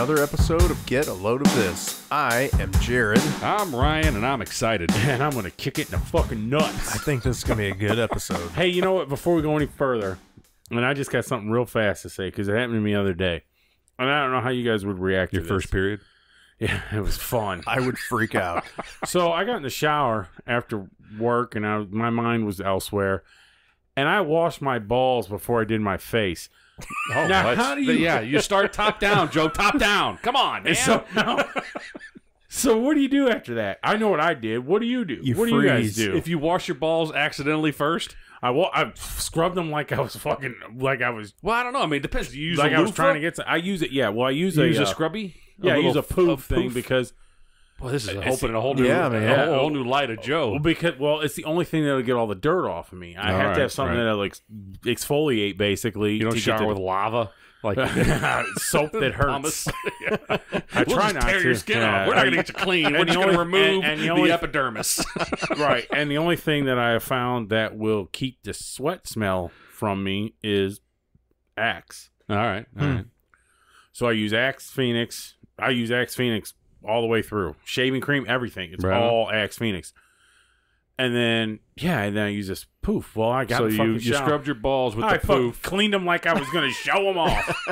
another episode of Get a Load of This. I am Jared. I'm Ryan, and I'm excited. And I'm going to kick it in the fucking nuts. I think this is going to be a good episode. Hey, you know what? Before we go any further, and I just got something real fast to say because it happened to me the other day. And I don't know how you guys would react to Your this. first period? Yeah, it was fun. I would freak out. So I got in the shower after work, and my mind was elsewhere. And I washed my balls before I did my face. Oh, now, how do you... Yeah, you start top down, Joe. Top down. Come on, man. So what do you do after that? I know what I did. What do you do? What do you guys do? If you wash your balls accidentally first? I scrubbed them like I was fucking... Like I was... Well, I don't know. I mean, it depends. Do you use like a I was loofah? trying to get... I use it, yeah. Well, I use a scrubby? Yeah, I use a poof thing because... Well, this is opening a whole new, whole new light of Joe. Well, it's the only thing that'll get all the dirt off of me. I have to have something that'll exfoliate, basically. You don't shower with lava? Like soap that hurts. I try not to tear your skin off. We're not going to get you clean. We're just going to remove the epidermis. Right. And the only thing that I have found that will keep the sweat smell from me is Axe. All right. So I use Axe Phoenix. I use Axe Phoenix all the way through. Shaving cream, everything. It's all Axe Phoenix. And then, I use this poof. Well, I got you scrubbed your balls with the poof. Cleaned them like I was going to show them off.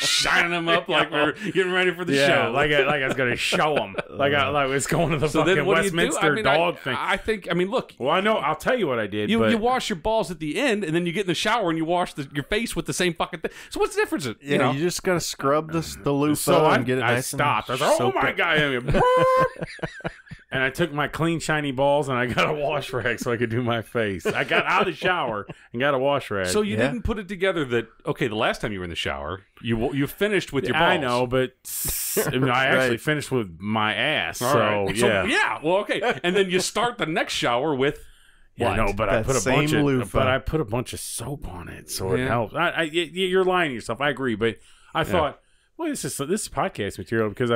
Shining them up like we're getting ready for the show. Like I was going to show them. Like I was going to the fucking Westminster dog thing. I mean, look. Well, I know. I'll tell you what I did. You wash your balls at the end, and then you get in the shower and you wash your face with the same fucking thing. So what's the difference? You just got to scrub the loofah and get it nice. I stopped. I was like, oh my God. And I took my clean, shiny balls and I got a wash rag so I could do my face. I got out of the shower and got a wash rag. So you didn't put it together that, okay, the last time you were in the shower, you finished with your balls. I know, but I actually finished with my ass. Yeah. Well, okay. And then you start the next shower with what? No, but I put a bunch of soap on it, so it helps. You're lying to yourself. I agree, but I thought, well, this is podcast material because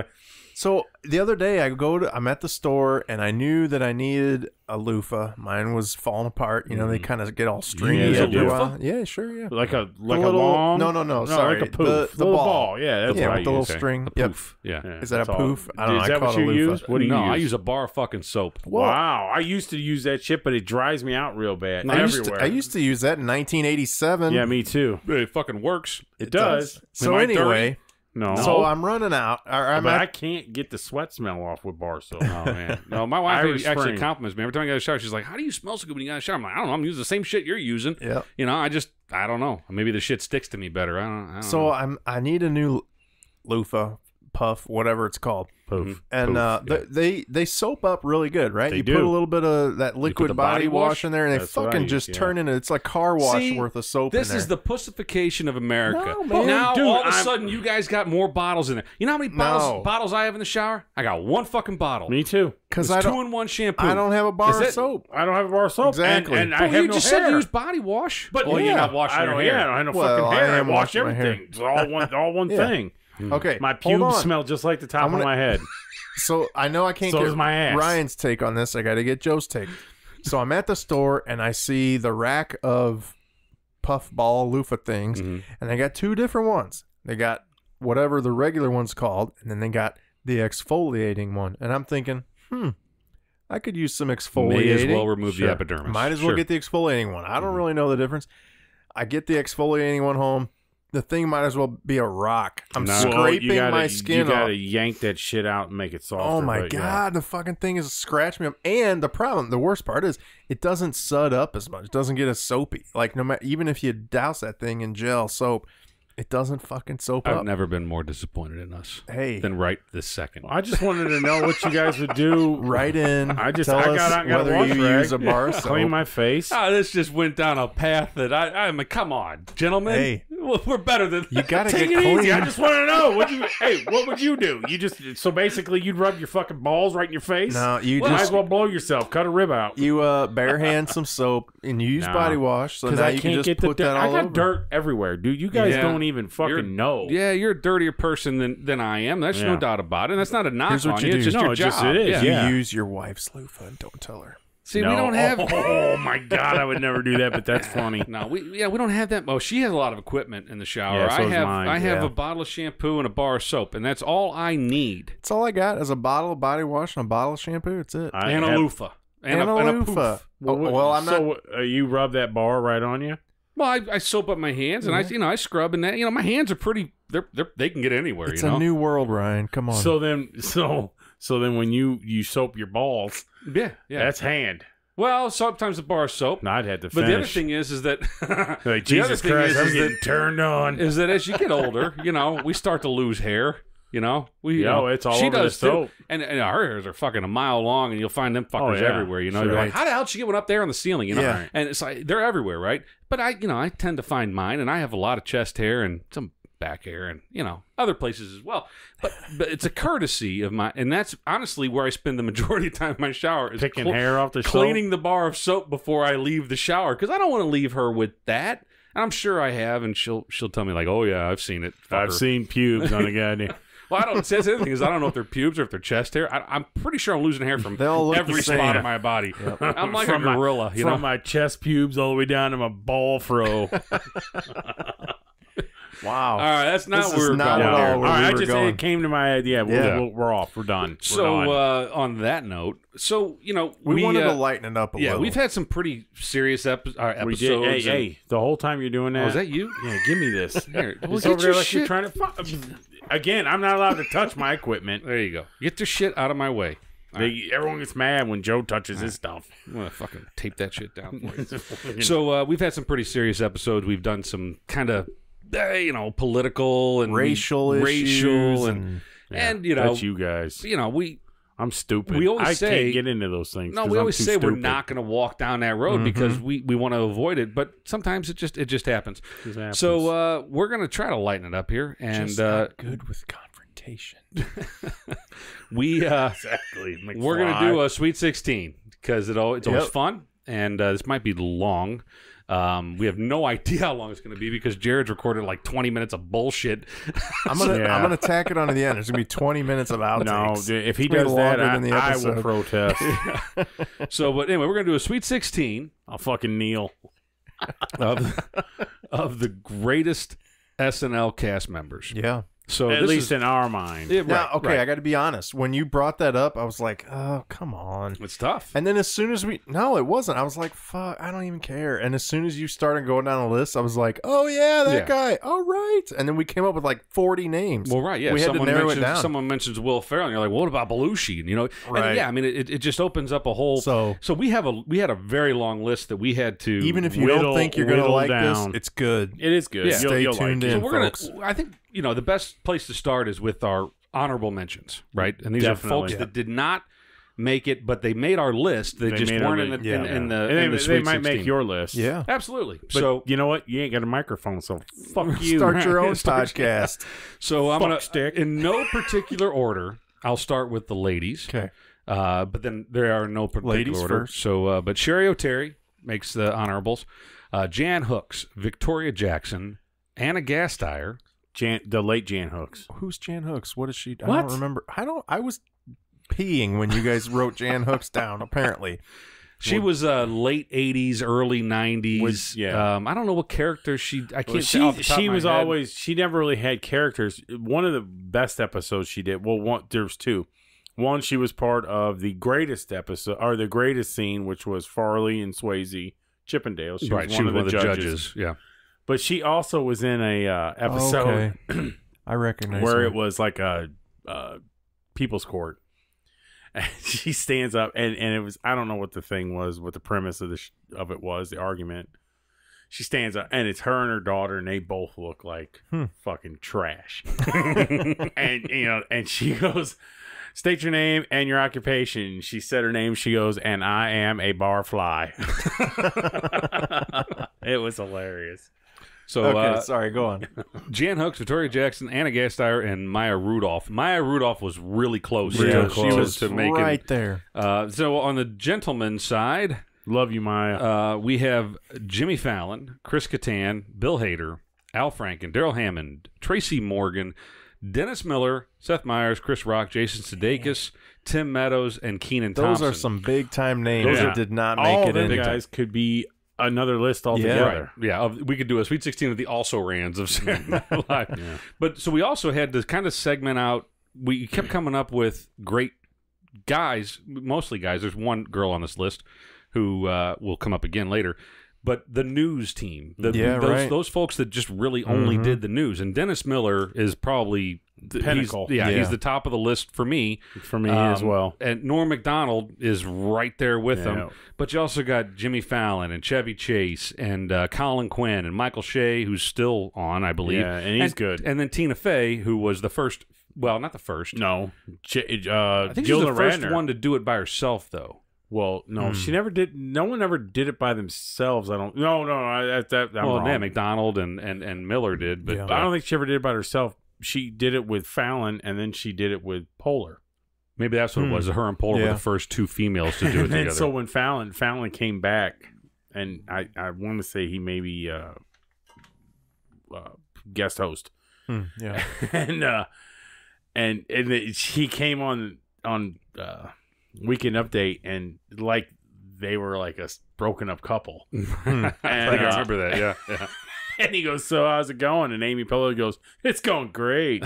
So the other day I'm at the store and I knew that I needed a loofah. Mine was falling apart. You know, they kind of get all stringy after a while. Yeah, sure, yeah. Like a long... No, sorry. Like a poof. The ball. Yeah, that's what I with use. the little string. A poof. Yeah. Is that a poof? I don't know. Is that what you use? What do you use? I use a bar of fucking soap. Wow. I used to use that shit, but it dries me out real bad. Everywhere. I used to use that in 1987. Yeah, me too. It fucking works. It does. So anyway... No. So I'm running out. I can't get the sweat smell off with bar soap. Oh, man. No, my wife actually compliments me. Every time I get a shower, she's like, how do you smell so good when you got a shower? I'm like, I don't know. I'm using the same shit you're using. Yeah. You know, I don't know. Maybe the shit sticks to me better. I don't know. So I need a new loofah, puff, whatever it's called. Poof. And they soap up really good, right? You do. put a little bit of that liquid body wash in there, and they fucking just turn into it's like car wash worth of soap. This in there. is the pussification of America. No, man. Now all of a sudden you guys got more bottles in there. You know how many bottles I have in the shower? I got one fucking bottle. Me too. Because it's 2-in-1 shampoo. I don't have a bar of soap. I don't have a bar of soap. Exactly. And I have no hair. You just said you use body wash. But you're not washing your hair. Yeah, I don't have no fucking hair. I wash everything. It's all one thing. Okay. My pubes smell just like the top of my head. So I know I can't get my ass. Ryan's take on this. I got to get Joe's take. So I'm at the store and I see the rack of puff ball loofah things, and they got two different ones. They got whatever the regular one's called, and then they got the exfoliating one. And I'm thinking, I could use some exfoliating. May as well remove the epidermis. Might as well get the exfoliating one. I don't really know the difference. I get the exfoliating one home. The thing might as well be a rock. I'm scraping my skin off. You gotta yank that shit out and make it softer. Oh my God, the fucking thing is scratching me up. And the worst part is it doesn't sud up as much. It doesn't get as soapy. Like no matter, even if you douse that thing in gel soap, it doesn't fucking soap up. I've never been more disappointed in us than right this second. I just wanted to know what you guys would do. Right in. I got whether a wash you rag, use a bar of soap. Clean my face. This just went down a path that I mean, come on, gentlemen. Hey. We're better than you. Gotta take get it clean. Easy. I just want to know what would you do? So basically you'd rub your fucking balls right in your face. No, you might as well blow yourself. Cut a rib out. You bare hand some soap and you use body wash. So now you can just put that all over. I got dirt everywhere, dude. You guys don't even fucking know. Yeah, you're a dirtier person than I am. There's no doubt about it. And that's not a knock Here's what on you you. do. It's just your job. It is. You use your wife's loofah and don't tell her. See, we don't have. Oh my God, I would never do that, but that's funny. No, we don't have that. Oh, she has a lot of equipment in the shower. Yeah, so I have a bottle of shampoo and a bar of soap, and that's all I need. That's all I got is a bottle of body wash and a bottle of shampoo. That's it. And a loofah. And a loofah. Well, I'm not. So you rub that bar right on you? Well, I soap up my hands and I scrub, and that my hands are pretty. They can get anywhere. It's a new world, Ryan. Come on. So then when you soap your balls, yeah, that's hand. Well, sometimes a bar of soap. No, I'd have to finish. But the other thing is that like, Jesus Christ, I'm getting turned on. Is that as you get older, we start to lose hair. It's all over the soap. And our hairs are fucking a mile long, and you'll find them fuckers everywhere. You're like, how the hell did she get one up there on the ceiling? Yeah. And it's like they're everywhere, right? But I tend to find mine, and I have a lot of chest hair and some back hair, and other places as well. But it's a courtesy of my, and that's honestly where I spend the majority of time in my shower is picking hair off the cleaning soap? the bar of soap before I leave the shower, because I don't want to leave her with that. And I'm sure I have, and she'll tell me like, oh yeah, I've seen it. I've seen pubes on a goddamn. Well, that's the other thing is I don't know if they're pubes or if they're chest hair. I'm pretty sure I'm losing hair from every spot of my body. Yep. I'm like a gorilla, from my chest pubes all the way down to my ball fro. Wow. All right, that's not where we're going. All right, it came to my idea. We're off. We're done. On that note, we wanted to lighten it up a little. Yeah, we've had some pretty serious episodes. We did. Hey, the whole time you're doing that. Oh, is that you? Yeah, give me this. Here, it's over there like you're trying to. Again, I'm not allowed to touch my equipment. There you go. Get your shit out of my way. Everyone gets mad when Joe touches his stuff. I'm going to fucking tape that shit down for you. So we've had some pretty serious episodes. We've done some kind of, political and racial issues. And that's you guys. I'm stupid. We always can't get into those things. No, we always say we're not going to walk down that road because we want to avoid it. But sometimes it just happens. So we're going to try to lighten it up here. And just not good with confrontation. Exactly. We're going to do a Sweet 16 because it's always fun. And this might be long. We have no idea how long it's going to be because Jared's recorded like 20 minutes of bullshit. I'm gonna tack it onto the end. It's gonna be 20 minutes of outtakes. No, if he does that, I will protest. But anyway, we're gonna do a Sweet 16. I'll fucking kneel. of the greatest SNL cast members. Yeah. So at least in our mind. I got to be honest. When you brought that up, I was like, "Oh, come on, it's tough." And then as soon as it wasn't. I was like, "Fuck, I don't even care." And as soon as you started going down the list, I was like, "Oh yeah, that guy. All right." And then we came up with like 40 names. Well, right, yeah. We had to narrow it down. Someone mentions Will Ferrell, and you're like, well, "What about Belushi?" And right? And, yeah, I mean, it just opens up a whole. So we had a very long list that we had to. Even if you don't think you're going to like this, it's good. It is good. Yeah. Stay tuned in, folks. I think. The best place to start is with our honorable mentions, right? And these are folks that did not make it, but they made our list. They just weren't in the Sweet 16. They might make your list. Yeah. Absolutely. But so you know what? You ain't got a microphone, so fuck you. Start your own podcast. So I'm going to, in no particular order, I'll start with the ladies. Okay. But then there are no particular ladies order. First. So, but Sherry O'Terry makes the honorables. Jan Hooks, Victoria Jackson, Anna Gasteyer, the late Jan Hooks. Who's Jan Hooks? What is she? I What? don't remember. I was peeing when you guys wrote Jan Hooks down, apparently. She was late 80s, early 90s. I don't know what character I can't say off the top of my head. She never really had characters. One of the best episodes she did, there's two. One, she was part of the greatest episode, or the greatest scene, which was Farley and Swayze, Chippendale. She was one of the judges. Yeah. But she also was in a episode I recognize where her. it was like a people's court. And she stands up, and it was, I don't know what the thing was, what the premise of it was, the argument. She stands up, and it's her and her daughter, and they both look like fucking trash. and she goes, "State your name and your occupation." She said her name. She goes, "And I am a barfly." It was hilarious. So, sorry, go on. Jan Hooks, Victoria Jackson, Anna Gasteyer, and Maya Rudolph. Maya Rudolph was really close. She was to make right there. So on the gentleman's side, love you, Maya. We have Jimmy Fallon, Chris Kattan, Bill Hader, Al Franken, Daryl Hammond, Tracy Morgan, Dennis Miller, Seth Meyers, Chris Rock, Jason Sudeikis, Tim Meadows, and Kenan Those Thompson. are some big time names that did not make all it them in. guys could be another list altogether. Right. Yeah, we could do a Sweet 16 of the also-rans of Saturday Night Live. Yeah. But so we also had to kind of segment out. We kept coming up with great guys, mostly guys. There's one girl on this list who will come up again later. But the news team, those folks that just really only did the news. And Dennis Miller is probably the pinnacle. He's the top of the list for me. For me as well. And Norm Macdonald is right there with them. But you also got Jimmy Fallon and Chevy Chase and Colin Quinn and Michael Shea, who's still on, I believe. Yeah, and he's good. And then Tina Fey, who was the first. Well, not the first. No. I think she was the first one to do it by herself, though. Well, no, she never did. No one ever did it by themselves. I don't. No, I'm wrong. Yeah, McDonald and Miller did, but I don't think she ever did it by herself. She did it with Fallon, and then she did it with Polar. Maybe that's what it was. Her and Polar were the first two females to do it together. So when Fallon came back, and I want to say he maybe guest host. Yeah, and he came on Weekend Update, and like they were like a broken up couple. And, I think I remember that. Yeah. And he goes, "So how's it going?" And Amy Poehler goes, "It's going great.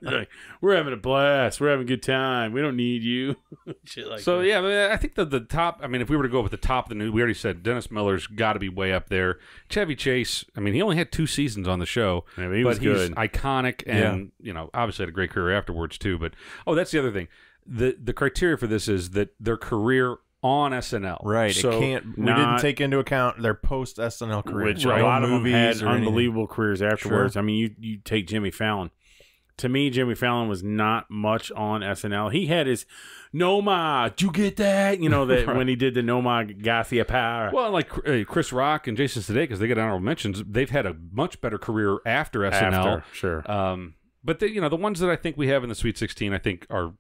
Like, we're having a blast. We're having a good time. We don't need you." Shit like so that. yeah, I think the top. I mean, if we were to go with the top of the news, we already said Dennis Miller's got to be way up there. Chevy Chase. I mean, he only had 2 seasons on the show, yeah, but he's good, iconic, and obviously had a great career afterwards too. But that's the other thing. The criteria for this is that their career on SNL. Right. So we didn't take into account their post SNL career. Which a lot of them had unbelievable careers afterwards. Sure. I mean, you take Jimmy Fallon. To me, Jimmy Fallon was not much on SNL. He had his "No did you get that?" That when he did the "No Garcia Power." Well, like Chris Rock and Jason Sudeikis, they get honorable mentions. They've had a much better career after SNL. Sure. But the ones that I think we have in the Sweet 16, I think are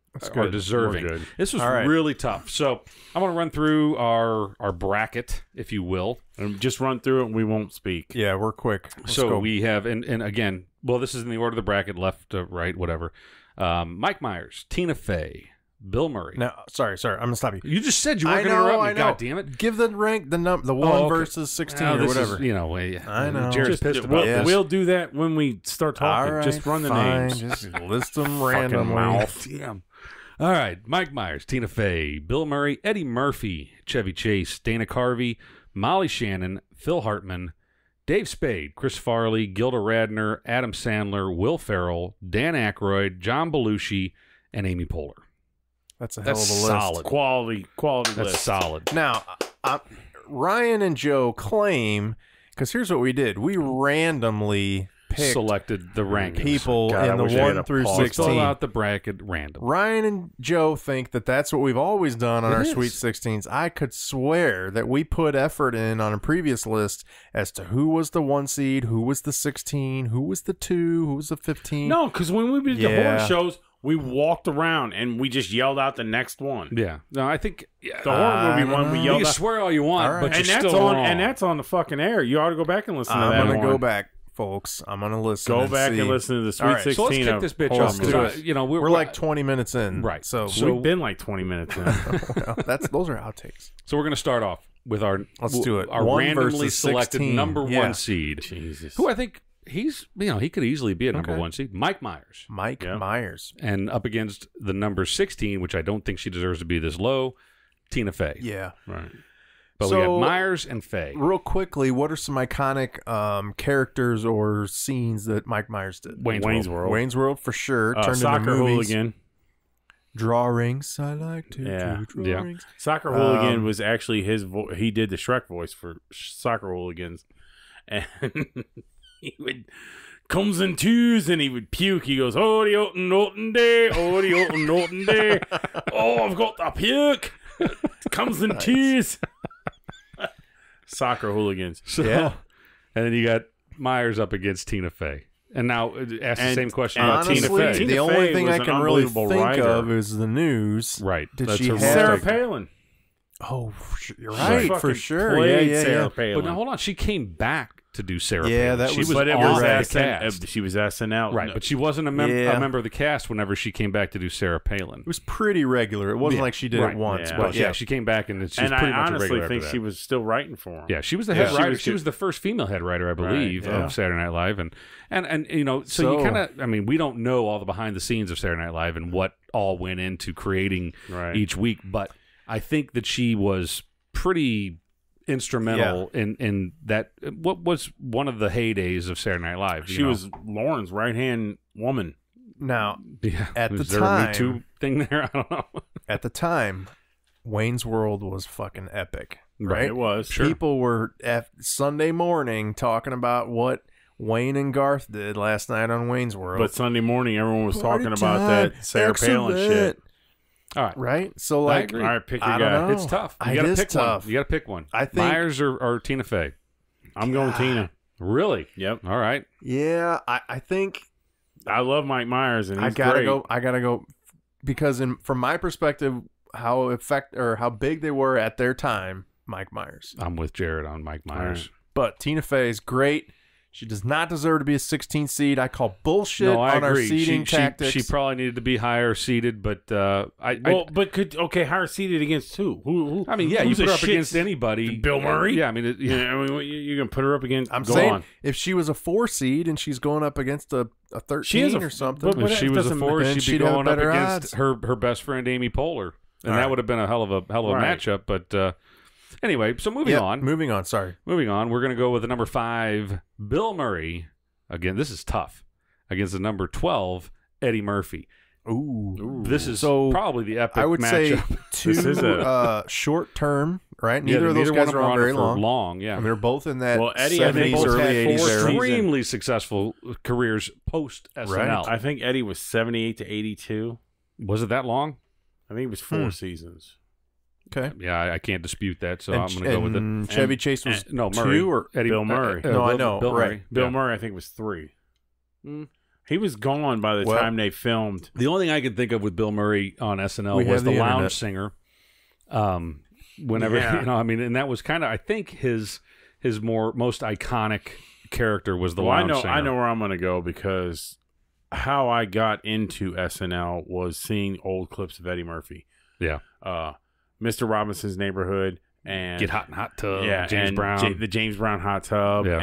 deserving. Good. This was really tough. So I want to run through our bracket, if you will. And just run through it and we won't speak. Yeah, we're quick. Let's go. We have, and again, well, this is in the order of the bracket, left to right, whatever. Mike Myers, Tina Fey, Bill Murray. No, sorry, I'm gonna stop you. You just said you weren't going to interrupt me. God damn it! Give the rank, the 1 versus 16 or whatever. I know. Jared's pissed about this. We'll do that when we start talking. All right, just run the names. Just list them randomly. Mouth. Damn. All right, Mike Myers, Tina Fey, Bill Murray, Eddie Murphy, Chevy Chase, Dana Carvey, Molly Shannon, Phil Hartman, Dave Spade, Chris Farley, Gilda Radner, Adam Sandler, Will Ferrell, Dan Aykroyd, John Belushi, and Amy Poehler. That's a hell of a list. Solid. Quality That's list. solid. Now, Ryan and Joe claim, because here's what we did. We randomly picked selected the rankings. people in the 1 through 16. Fill out the bracket random. Ryan and Joe think that that's what we've always done on our Sweet 16s. I could swear that we put effort in on a previous list as to who was the 1 seed, who was the 16, who was the 2, who was the 15. No, because when we did the horror shows, we walked around and we just yelled out the next one. Yeah. No, I think the horror movie one we yelled out. You can swear all you want, but and you're that's still on wrong. and that's on the fucking air. You ought to go back and listen to that. I'm gonna go back, folks. I'm gonna listen. Go back and listen to the Sweet 16. So let's kick this bitch off. Let's do it. We're like 20 minutes in, right? So we've been like 20 minutes in. Well, those are outtakes. So we're gonna start off with our let's do it. Our 1 randomly versus selected 16. number 1 Yeah. seed. Jesus. Who I think he's he could easily be a number 1 seed. Mike Myers. Myers. And up against the number 16, which I don't think she deserves to be this low, Tina Fey. Yeah. Right. But we got Myers and Fey. Real quickly, what are some iconic characters or scenes that Mike Myers did? Wayne's World. Wayne's World for sure. Turned Soccer into movies. Hooligan. Drawings. I like to do drawings. Soccer Hooligan was actually his he did the Shrek voice for Soccer Hooligans. And he would comes in twos and he would puke. He goes, "Oh, the old Norton day, oh, the old Norton day. Oh, I've got the puke. Comes in twos." Soccer Hooligans. So, and then you got Myers up against Tina Fey. And now ask the same question about honestly, Tina Fey. The only thing I can really think of is the news. Right. Did That's she have Sarah Palin? Oh, you're right, for sure. Played Yeah. Sarah Palin. But now hold on, she came back to do Sarah Yeah, Palin. that She was- was But it on was the SN, cast. she was SNL. Right, but she wasn't a member of the cast whenever she came back to do Sarah Palin. It was pretty regular. It wasn't like she did Right. it once, Yeah. but But yeah, she came back and she was And pretty I much a honestly regular think after she that. was still writing for him. Yeah, she was the head Yeah. writer. She She was was the first female head writer, I believe, yeah. of Saturday Night Live, and you know, so you kind of, I mean, we don't know all the behind the scenes of Saturday Night Live and what all went into creating Right. each week, but I think that she was pretty instrumental in that. What was one of the heydays of Saturday Night Live? She was Lauren's right-hand woman. now yeah, at the was there time- a Me Too thing there. I don't know. at the time, Wayne's World was fucking epic, right? It was. People were Sunday morning talking about what Wayne and Garth did last night on Wayne's World. But Sunday morning, everyone was Party talking about time, that Sarah Palin shit. excellent. All right, Right? So I like, agree. All right, pick your I guy. don't know. it's tough. You It gotta is pick tough. one. You got to pick one. I think Myers or Tina Fey. I'm going Tina. Really? Yep. All right. yeah, I think I love Mike Myers, and he's I gotta great. go. I gotta go because from my perspective, how big they were at their time, Mike Myers. I'm with Jared on Mike Myers. Right. But Tina Fey is great. She does not deserve to be a 16 seed. I call bullshit No, I on our agree. seeding tactics. She probably needed to be higher seated, but But higher seated against who? I mean, yeah, you who's put a her up shit- against anybody. Bill Murray? Yeah, I mean, Yeah, I mean, you can put her up against. I'm go saying on. if she was a 4 seed and she's going up against a 13 She is or something, but- if she was a doesn't- 4, then she'd be she'd have going up better against odds. her best friend Amy Poehler, and All that right. would have been a hell of a Right. matchup. But anyway, so moving on. Moving on. Sorry. Moving on, we're going to go with the number 5, Bill Murray. Again, this is tough. Against the number 12, Eddie Murphy. Ooh. This is So, probably the epic I would matchup. say This is two short term, right? Neither of those one guys them are on very for long. Yeah. And they're both in that Well, Eddie, I think, 70s, both early had 80s four era. seasons. Extremely successful careers post SNL. I think Eddie was 78 to 82. Was it that long? I think it was 4 seasons. Okay. Yeah, I can't dispute that, so And- I'm going to go with it. and Chevy Chase was No, Murray. 2 or Eddie, Bill Murray. No, I know, Bill right. Murray. Bill Yeah. Murray, I think, was 3. Mm. He was gone by the Well- time they filmed. The only thing I could think of with Bill Murray on SNL We was have the the Lounge internet. Singer. Whenever Yeah. I mean, and that was kind of, I think his most iconic character was the Well, Lounge Singer. I know where I'm going to go because how I got into SNL was seeing old clips of Eddie Murphy. Yeah, Mr. Robinson's Neighborhood and Get Hot in Hot Tub. yeah, James and Brown. the James Brown hot tub, Yeah.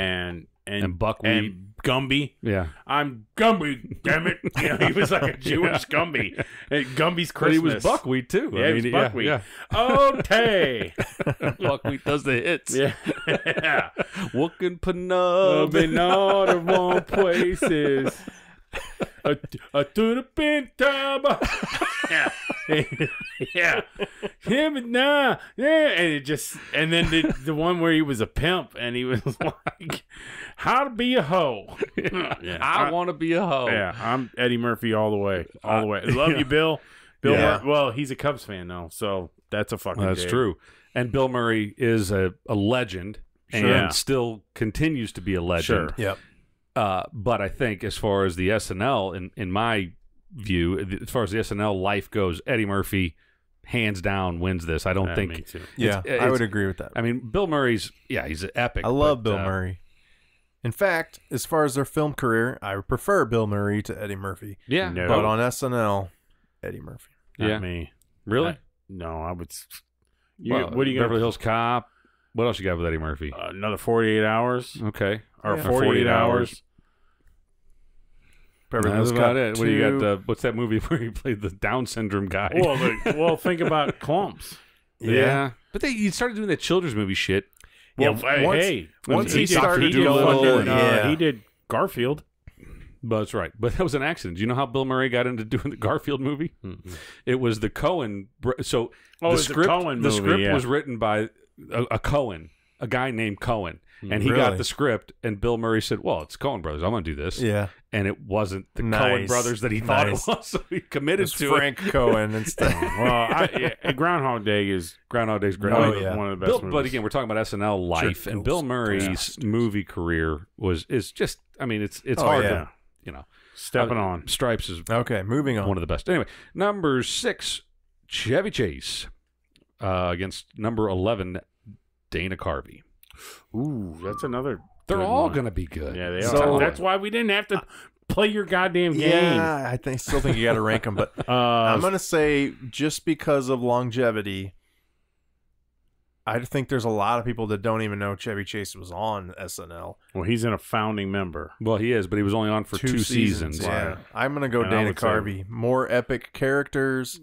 and Buckwheat. and Gumby. Yeah, I'm Gumby, damn it! You know, he was like a Jewish Gumby. And Gumby's but Christmas. he was Buckwheat too. Yeah, he was Buckwheat. Yeah, Okay. Buckwheat does the hits. yeah. Walking I've Penub. been all the wrong places. To the pin tab. Yeah. Yeah. Him and nah. Yeah. And then the one where he was a pimp and he was like, how to be a hoe. Yeah. I want to be a hoe. Yeah. I'm Eddie Murphy all the way. All the way. Love you, Bill. Bill Yeah. Murray. Well, he's a Cubs fan now, so that's a fucking That's dig. true. And Bill Murray is a legend and Yeah. still continues to be a legend. Sure. Yep. But I think as far as the SNL, in my view, as far as the SNL life goes, Eddie Murphy, hands down, wins this. I don't Yeah, think. me too. Yeah, It's- I would agree with that. I mean, Bill Murray's, he's epic. I love but, Bill Murray. In fact, as far as their film career, I prefer Bill Murray to Eddie Murphy. Yeah. No. But on SNL, Eddie Murphy. Not Yeah. me. Really? No, I would. Well, What are you Beverly going Hills Cop. What else you got with Eddie Murphy? another 48 hours? Okay. Or Yeah. 48 hours? Beverly That's Hills about Cop it. What do you 2. got? What's that movie where he played the Down syndrome guy? Well, think about Clumps. Yeah. But you started doing that children's movie shit. Well, once- once he did- started he doing did little- fucking, yeah. he did Garfield. But that's right. But that was an accident. Do you know how Bill Murray got into doing the Garfield movie? It was the Coen. So Oh, the it's the script, Coen the movie, script yeah. was written by a Coen, a guy named Coen, and he Really? got the script. And Bill Murray said, "Well, it's Coen Brothers. I'm going to do this." Yeah. And it wasn't the Coen Nice. brothers that he thought Nice. it was. So he committed It's to Frank Cohen instead. Well, Groundhog Day is Groundhog Day's great. Oh, I mean, yeah. one of the best Bill, movies. but again, we're talking about SNL life, and Bill Murray's movie career is just. I mean, it's Oh, hard yeah. to Stepping on. Stripes is Okay, moving on. one of the best. Anyway, number 6, Chevy Chase against number 11, Dana Carvey. Ooh, that's another They're all going to be good. Yeah, they So- are. That's why we didn't have to play your goddamn game. Yeah, still think you got to rank them, but I'm going to say just because of longevity, I think there's a lot of people that don't even know Chevy Chase was on SNL. Well, he's in a founding member. Well, he is, but he was only on for two seasons. Yeah. Right. I'm going to go And I Dana would say- Carvey. More epic characters.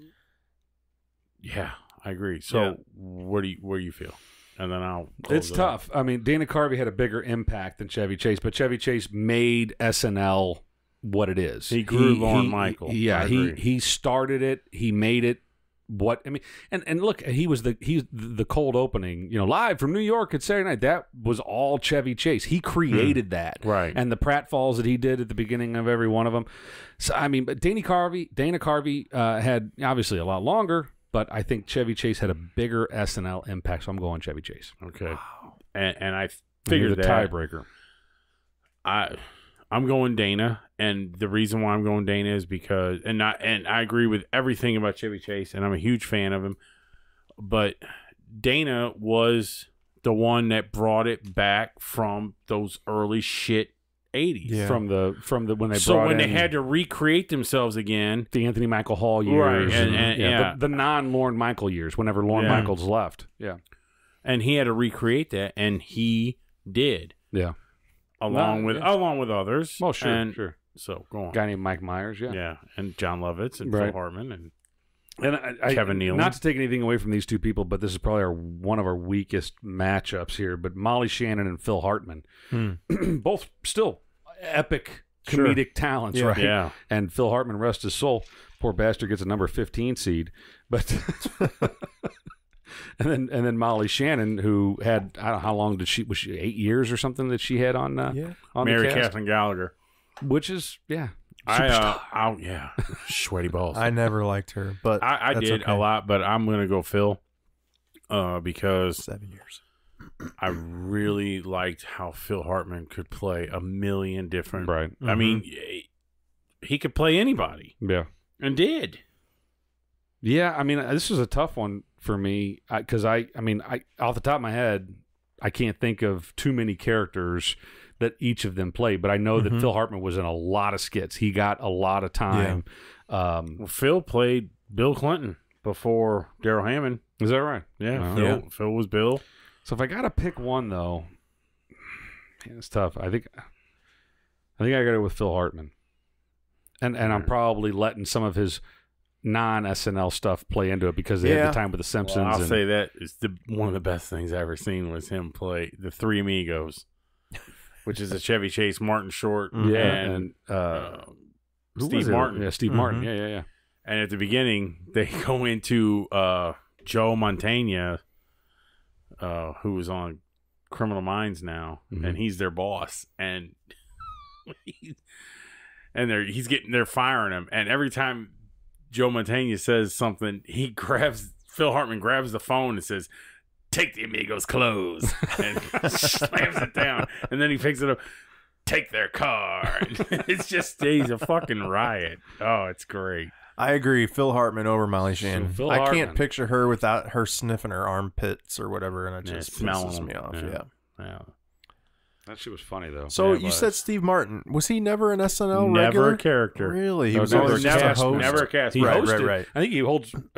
Yeah, I agree. So, where do you feel? And then I'll. It's tough. I mean, Dana Carvey had a bigger impact than Chevy Chase, but Chevy Chase made SNL what it is. He grew Lorne Michael. Yeah, I agree. he started it. He made it. What I mean, and look, he's the cold opening. Live from New York at Saturday night. That was all Chevy Chase. He created that, Right. And the pratfalls that he did at the beginning of every one of them. So I mean, but Dana Carvey had obviously a lot longer. But I think Chevy Chase had a bigger SNL impact, so I'm going Chevy Chase. Okay. And I You're figured the that tiebreaker. I'm going Dana, and the reason why I'm going Dana is because and I agree with everything about Chevy Chase, and I'm a huge fan of him. But Dana was the one that brought it back from those early shit 80s. Yeah. From the when they So brought when in they had to recreate themselves again, the Anthony Michael Hall years, Right, and yeah. the non-Lorne Michael years, whenever Lorne Yeah. Michaels left, and he had to recreate that, and he did, yeah. along with others. Well, sure, and sure. So go on. Guy named Mike Myers, Yeah, and John Lovitz and Right. Phil Hartman and Kevin Nealon. Not to take anything away from these two people, but this is probably one of our weakest matchups here. But Molly Shannon and Phil Hartman, both still epic comedic talents, right? Yeah. And Phil Hartman, rest his soul, poor bastard, gets a number 15 seed. But and then Molly Shannon, who had, I don't know how long was she 8 years or something that she had on on Mary the cast, Catherine Gallagher. which is Sweaty balls. I never liked her, but I that's did okay. a lot, but I'm gonna go Phil, because 7 years. I really liked how Phil Hartman could play a million different. right? I mean, he could play anybody, Yeah. and did. Yeah, I mean, this is a tough one for me because I off the top of my head, I can't think of too many characters that each of them played, but I know that Phil Hartman was in a lot of skits. He got a lot of time. Well, Phil played Bill Clinton before Daryl Hammond. Is that right? Yeah, Wow. Phil was Bill. So if I got to pick one, though, man, it's tough. I think I got to go with Phil Hartman, and I'm probably letting some of his non-SNL stuff play into it because they had the time with the Simpsons. Well, I'll and, say that is one of the best things I ever seen was him play the Three Amigos, which is a Chevy Chase, Martin Short, and who Steve was it? Martin. Yeah, Steve Martin. Yeah. And at the beginning, they go into Joe Montana, who was on Criminal Minds now, and he's their boss, and they're firing him, and every time Joe Montana says something, Phil Hartman grabs the phone and says, "Take the Amigos' clothes," and slams it down, and then he picks it up. Take their car. He's a fucking riot. Oh, it's great. I agree. Phil Hartman over Molly Shannon. Phil I Hartman. can't picture her without her sniffing her armpits or whatever, and it Yeah, just smelling pisses them. me off. Yeah. Yeah. That shit was funny though. So Yeah, it you was. said Steve Martin. Was he never an SNL Never regular? a character. Really? He No, was never always a just a cast host. member. Never a cast He member. hosted. Right. I think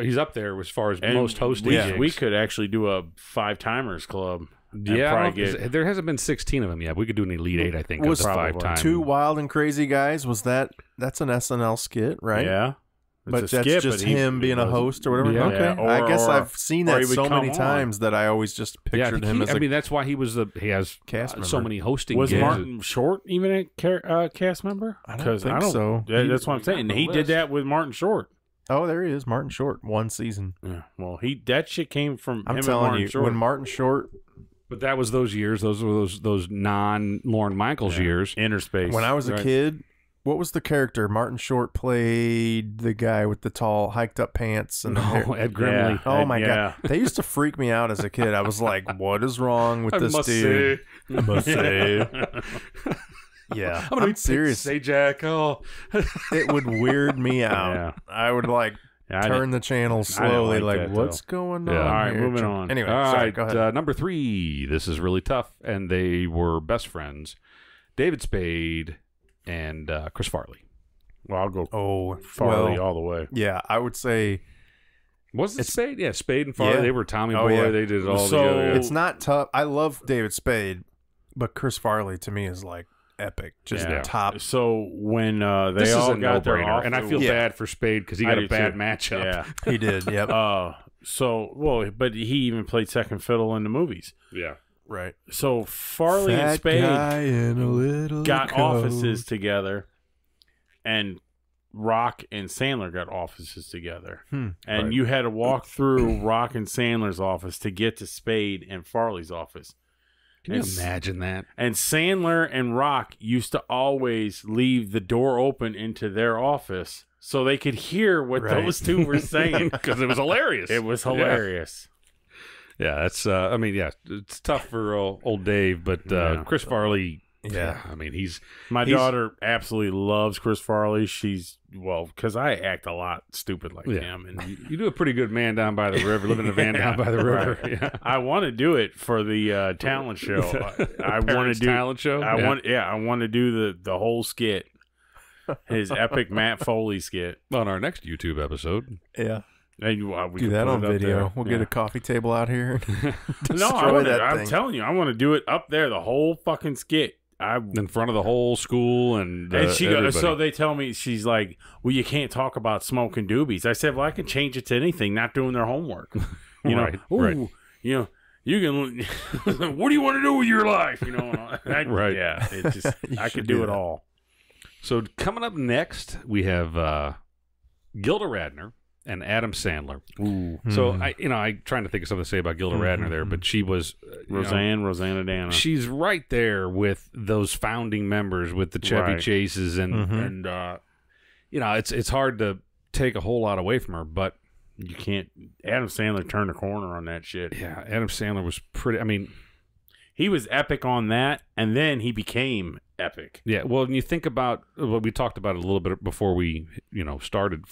he's up there as far as And most hosting gigs. we could actually do a 5-timers club. and Yeah, I probably don't know if- there hasn't been 16 of them yet. We could do an Elite Eight, I think. Was of the probably 5 times. Two Wild and Crazy Guys. That's an SNL skit, right? Yeah. But It's a that's skip, just but he him being a wasn't. host or whatever. Yeah. Okay. Yeah, I guess or- I've seen or that he would so come many on. times that I always just Yeah, I pictured think him as I mean, that's why he has cast so member. many hosting Was gigs. Martin Short even a cast member? I don't 'Cause think so. That's what I'm saying. got the He did list. that with Martin Short. Oh, there he is, Martin Short, one season. Yeah. Well, that shit came from I'm him and telling Martin you, Short. when Martin Short, But that was those years. Those were those non-Lorne Michaels years. Interspace. when I was a Right. kid, what was the character? Martin Short played the guy with the tall, hiked up pants and the hair. No, Ed Grimley. Yeah. Oh my Yeah. god, they used to freak me out as a kid. I was like, "What is wrong with this dude?" I must say. Yeah, I'm gonna be serious. Say Jack. Oh, It would weird me out. Yeah. I would like turn the channel slowly, like like that, what's though. going on? Yeah. All right, here? moving on. Anyway, All sorry, right, go ahead. number 3. This is really tough, and they were best friends. David Spade and Chris Farley. Well, I'll go Oh, Farley well, all the way. yeah, I would say Was it It's- Spade? Yeah, Spade and Farley. Yeah. They were Tommy Oh, Boy. yeah. They did it all So- together. Yeah. it's not tough. I love David Spade, but Chris Farley to me is like epic, just Yeah. top. So when they This all is a got their no-brainer, off, and I feel Yeah. bad for Spade because he I got a do bad too. matchup. Yeah. He did. Yep. But he even played second fiddle in the movies. Yeah. Right. So Farley and Fat Spade guy in a little got coat. offices together, and Rock and Sandler got offices together. And Right. you had to walk through Rock and Sandler's office to get to Spade and Farley's office. Can you And- imagine that? And Sandler and Rock used to always leave the door open into their office so they could hear what Right. those two were saying. Because it was hilarious. It was hilarious. Yeah, that's. I mean, yeah, it's tough for old Dave, but Yeah. Chris Farley. Yeah. I mean, he's My He's- daughter absolutely loves Chris Farley. Because I act a lot stupid like Yeah. him. And you do a pretty good man down by the river, living in a van down by the river. right. Yeah. I want to do it for the talent show. I want to Parents' do talent show. I want to do the whole skit. His epic Matt Foley skit. on our next YouTube episode. Yeah. And we Do can that put on it up video. there. We'll Yeah. get a coffee table out here. No, Destroy that I'm thing. telling you, I want to do it up there, the whole fucking skit. In front of the whole school and She everybody. so they tell me, she's like, well, you can't talk about smoking doobies. I said, well, I can change it to anything, not doing their homework. You know, Right, Ooh, right. you know, you can. What do you want to do with your life? You know, Right. Yeah, it just I should could do do it that. all. So coming up next, we have Gilda Radner and Adam Sandler. Ooh, So I trying to think of something to say about Gilda Radner there, but she was Rosanna Dana. she's right there with those founding members, with the Chevy Right. Chases and it's hard to take a whole lot away from her, but You can't. Adam Sandler turned the corner on that shit. yeah, Adam Sandler was pretty. I mean, He was epic on that, and then he became epic. yeah. Well, when you think about what we talked about it a little bit before we started,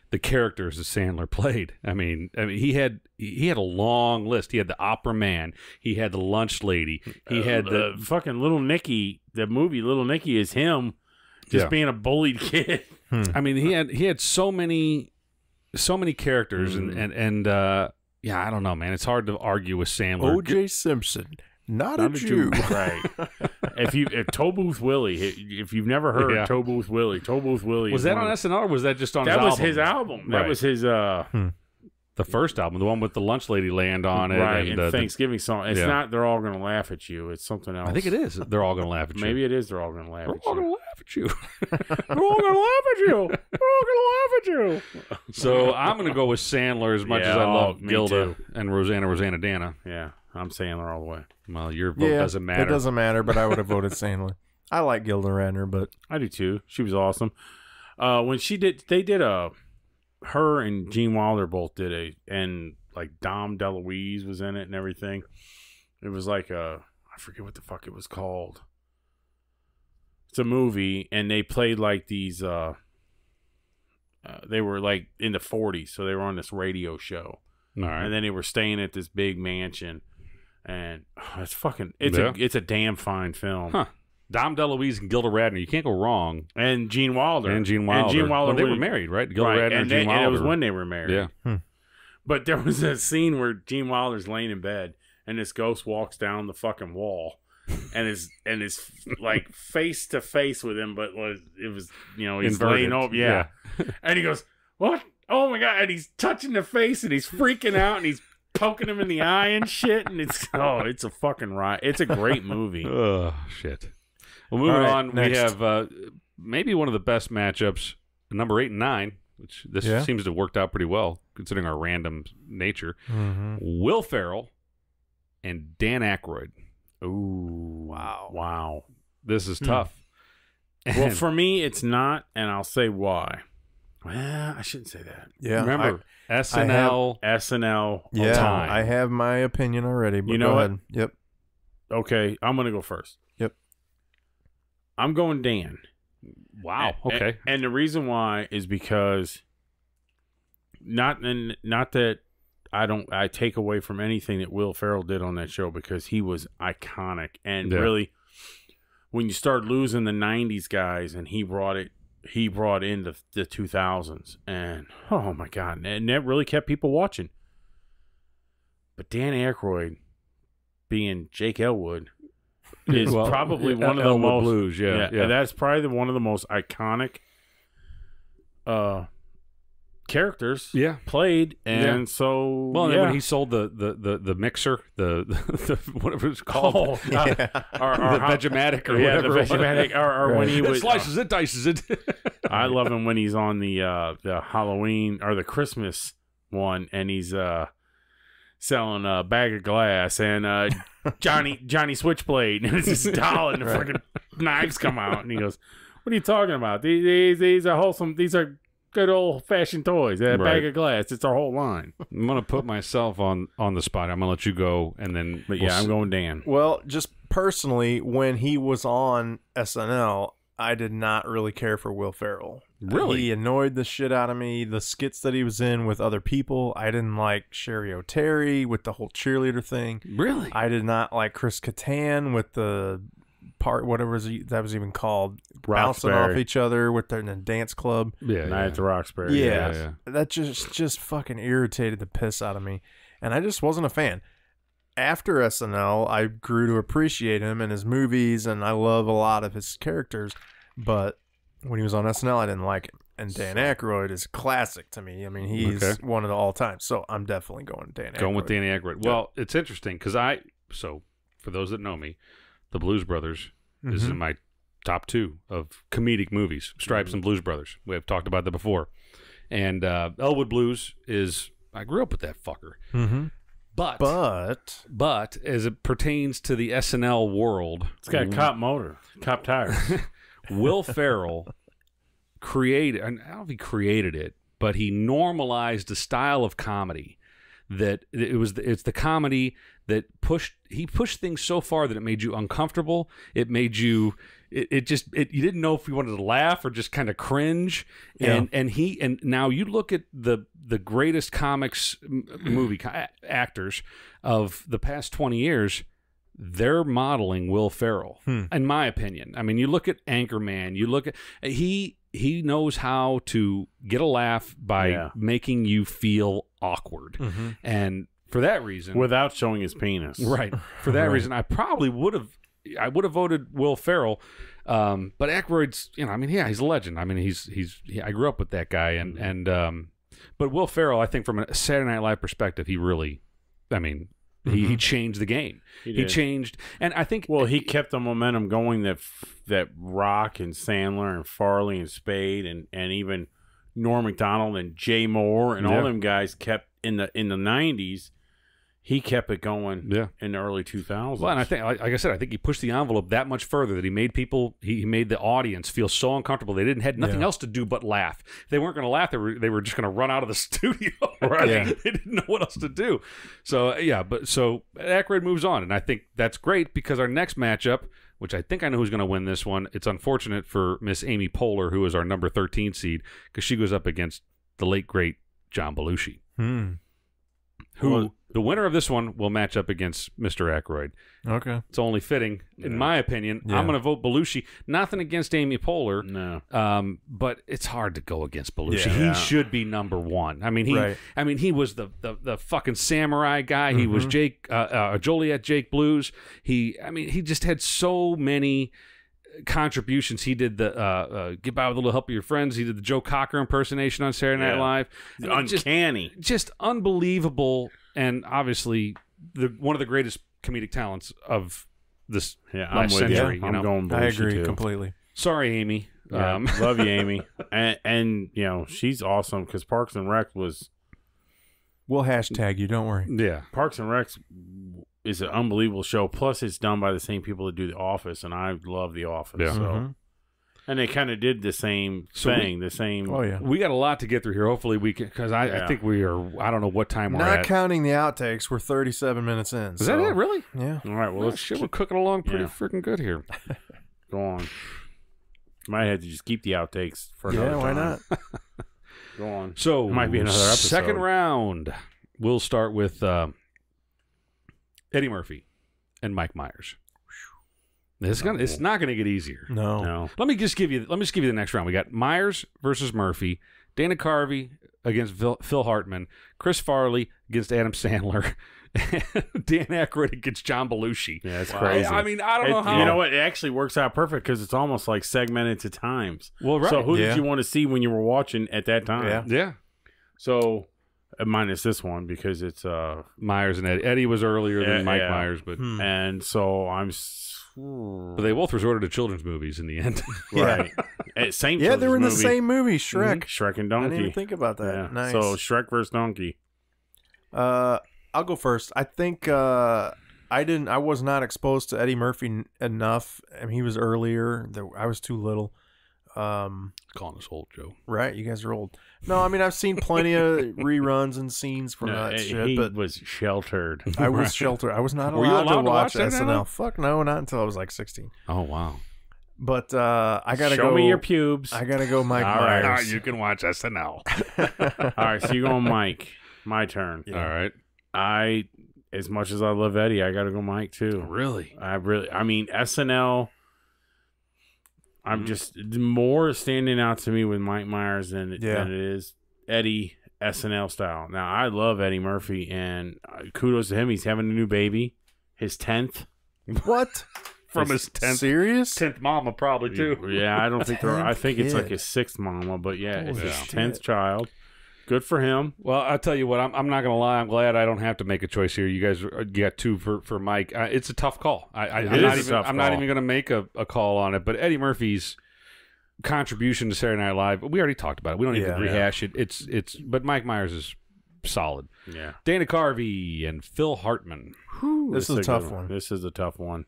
the characters that Sandler played. I mean, he had a long list. He had the opera man. He had the lunch lady. He had the fucking Little Nicky. The movie Little Nicky is him just Yeah. being a bullied kid. I mean, he had so many characters and yeah, I don't know, man. It's hard to argue with Sandler. O.J. Simpson, not a Not a Jew. right? if Tollbooth Willie, if you've never heard Yeah. Tollbooth Willie Was is that one on of- SNL or was that just on That his was album? his album. That Right. was his The first album, the one with the lunch lady land on it, right and and Thanksgiving song. It's yeah. not They're All Gonna Laugh at You. It's something else. I think it is. They're all gonna laugh at you. Maybe it is They're All Gonna Laugh They're at all You. gonna laugh at you. They're all gonna laugh at you. They're all gonna laugh at you. So I'm gonna go with Sandler as much Yeah, as I love me Gilda too. and Rosanna Dana. Yeah, I'm Sandler all the way. Well, your vote Yeah, doesn't matter. It doesn't matter, but I would have voted Sandler. I like Gilda Radner, but I do too. She was awesome. When they did her and Gene Wilder both did and like Dom DeLuise was in it and everything. It was like I forget what the fuck it was called. It's a movie, and they played like these. They were like in the 40s, so they were on this radio show, All right. and then they were staying at this big mansion, and it's Yeah. it's a damn fine film. Huh. Dom DeLuise and Gilda Radner. You can't go wrong. And Gene Wilder. And Gene Wilder. Well, they were really- married, right? Gilda Right, Radner and Gene and Wilder. it was when they were married. Yeah. But there was a scene where Gene Wilder's laying in bed, and this ghost walks down the fucking wall, and is like face to face with him, but it was he's Inverted. laying over, yeah. And he goes, "What? Oh my god!" And he's touching the face, and he's freaking out, and he's poking him in the eye and shit, and it's a fucking riot. It's a great movie. Oh, shit. Well, moving All right, on, next. we have maybe one of the best matchups, number 8 and 9, which this Yeah. seems to have worked out pretty well, considering our random nature. mm-hmm. Will Ferrell and Dan Aykroyd. Ooh, wow. This is tough. Well, And for me, it's not, and I'll say why. Well, I shouldn't say that. Yeah, remember, SNL. SNL. yeah, time. I have my opinion already. But You know go what? ahead. Yep. Okay, I'm gonna go first. Yep. I'm going Dan. Wow. Okay. And the reason why is because not that I take away from anything that Will Ferrell did on that show, because he was iconic. And really, when you start losing the 90s guys, and he brought in the 2000s, and oh my God, and that really kept people watching. But Dan Aykroyd being Jake Elwood is probably one of the most Blues, that's probably one of the most iconic characters played. And so and then when he sold the mixer, the whatever it's called, the Vegematic or whatever, the Vegematic, or when he was slices it, dices it. I love him when he's on the Halloween or the Christmas one, and he's selling a bag of glass and Johnny Switchblade, and it's just doll, and the freaking knives come out, and he goes, "What are you talking about? These are wholesome. These are good old fashioned toys. A bag of glass. It's our whole line." I'm gonna put myself on the spot. I'm gonna let you go, and then I'm going Dan. Well, just personally, when he was on SNL, I did not really care for Will Ferrell. Really? He annoyed the shit out of me. The skits that he was in with other people, I didn't like Sherry O'Terry with the whole cheerleader thing. Really? I did not like Chris Kattan with the part, whatever that was even called, bouncing off each other with their in a dance club. Night at the Roxbury. Yeah. That just fucking irritated the piss out of me, and I just wasn't a fan. After SNL, I grew to appreciate him and his movies, and I love a lot of his characters, but when he was on SNL, I didn't like him. And Dan Aykroyd is classic to me. I mean, he's one of the all-time, so I'm definitely going Dan Aykroyd. Going with Danny Aykroyd. Well, it's interesting because so for those that know me, The Blues Brothers is in my top 2 of comedic movies, Stripes and Blues Brothers. We have talked about that before. And Elwood Blues I grew up with that fucker. Mm-hmm. But as it pertains to the SNL world, it's got a cop motor, cop tires. Will Ferrell created, and I don't know if he created it, but he normalized a style of comedy that it's the comedy that pushed things so far that it made you uncomfortable. It made you you didn't know if you wanted to laugh or just kind of cringe. And now you look at the greatest comics movie actors of the past 20 years, they're modeling Will Ferrell, in my opinion. I mean, you look at Anchorman, you look at he knows how to get a laugh by making you feel awkward. And for that reason, without showing his penis. Right. For that reason, I probably would have voted Will Ferrell. But Aykroyd's, he's a legend. I mean, I grew up with that guy, and but Will Ferrell, I think from a Saturday Night Live perspective, he really, he changed the game. He changed, and I think he kept the momentum going that Rock and Sandler and Farley and Spade and even Norm Macdonald and Jay Moore and all them guys kept in the 90s. He kept it going in the early 2000s. Well, and I think, like I said, I think he pushed the envelope that much further that he made he made the audience feel so uncomfortable. They had nothing else to do but laugh. If they weren't going to laugh, they were just going to run out of the studio. Right? Yeah. They didn't know what else to do. So, so Aykroyd moves on, and I think that's great because our next matchup, which I think I know who's going to win this one, it's unfortunate for Miss Amy Poehler, who is our number 13 seed, because she goes up against the late, great John Belushi. Who the winner of this one will match up against Mr. Aykroyd. Okay. It's only fitting, in my opinion. Yeah. I'm going to vote Belushi. Nothing against Amy Poehler. No. But it's hard to go against Belushi. Yeah. He should be number 1. I mean, he was the fucking samurai guy. He was Joliet Jake Blues. He just had so many contributions. He did the Get By With a Little Help of Your Friends. He did the Joe Cocker impersonation on Saturday Night Live. Uncanny. Just unbelievable, and obviously one of the greatest comedic talents of this last century. I'm going Belushi, I agree too. completely. Sorry, Amy. Love you, Amy. And she's awesome because Parks and Rec was... We'll hashtag you, don't worry. Yeah. Parks and Rec is an unbelievable show. Plus, it's done by the same people that do The Office, and I love The Office. Yeah. So. And they kind of did the same thing. Oh, yeah. We got a lot to get through here. Hopefully we can, because I think we are, I don't know what time we're at. Not counting the outtakes, we're 37 minutes in. Is that it, really? Yeah. All right, well, we're cooking along pretty freaking good here. Go on. Might have to just keep the outtakes for another time. Why not? Go on. So Might be another episode. Second round. We'll start with Eddie Murphy and Mike Myers. It's not gonna get easier. No. Let me just give you the next round. We got Myers versus Murphy, Dana Carvey against Phil Hartman, Chris Farley against Adam Sandler, Dan Aykroyd against John Belushi. Yeah, it's crazy. I mean, I don't know how. You know what? It actually works out perfect because it's almost like segmented to times. Well, right. So who did you want to see when you were watching at that time? Yeah. So minus this one because it's Myers and Eddie. Eddie was earlier than Mike Myers, but and so but they both resorted to children's movies in the end. Right. Same. Yeah, they were in the movie. same movie, Shrek. Shrek and I Donkey. didn't even think about that. Yeah. Nice. So Shrek versus Donkey. I'll go first. I think I was not exposed to Eddie Murphy enough. I mean, he was earlier. I was too little. Calling us old, Joe. Right, you guys are old. No, I mean I've seen plenty of reruns and scenes from that shit. He But was sheltered. I was sheltered. I was not Were you allowed to allowed watch to watch SNL? SNL. Fuck no, not until I was like 16. Oh wow. But I gotta Show go. me your pubes. I gotta go, Mike All right. Myers. You can watch SNL. All right, so you going Mike. My turn. All right. As much as I love Eddie, I gotta go Mike too. Really? I mean SNL. I'm just more standing out to me with Mike Myers than it is Eddie SNL style. Now I love Eddie Murphy, and kudos to him. He's having a new baby, his 10th. What? From his 10th. Serious? 10th mama probably too. Yeah, I don't think I think it's like kid. his 6th mama, but yeah, it's Holy his shit. 10th child. Good for him. Well, I'll tell you what. I'm not gonna lie. I'm glad I don't have to make a choice here. You guys got two for Mike. It's a tough call. I'm not even gonna make a call on it. But Eddie Murphy's contribution to Saturday Night Live, we already talked about it. We don't need to rehash it. But Mike Myers is solid. Yeah. Dana Carvey and Phil Hartman. This is a tough one. This is a tough one.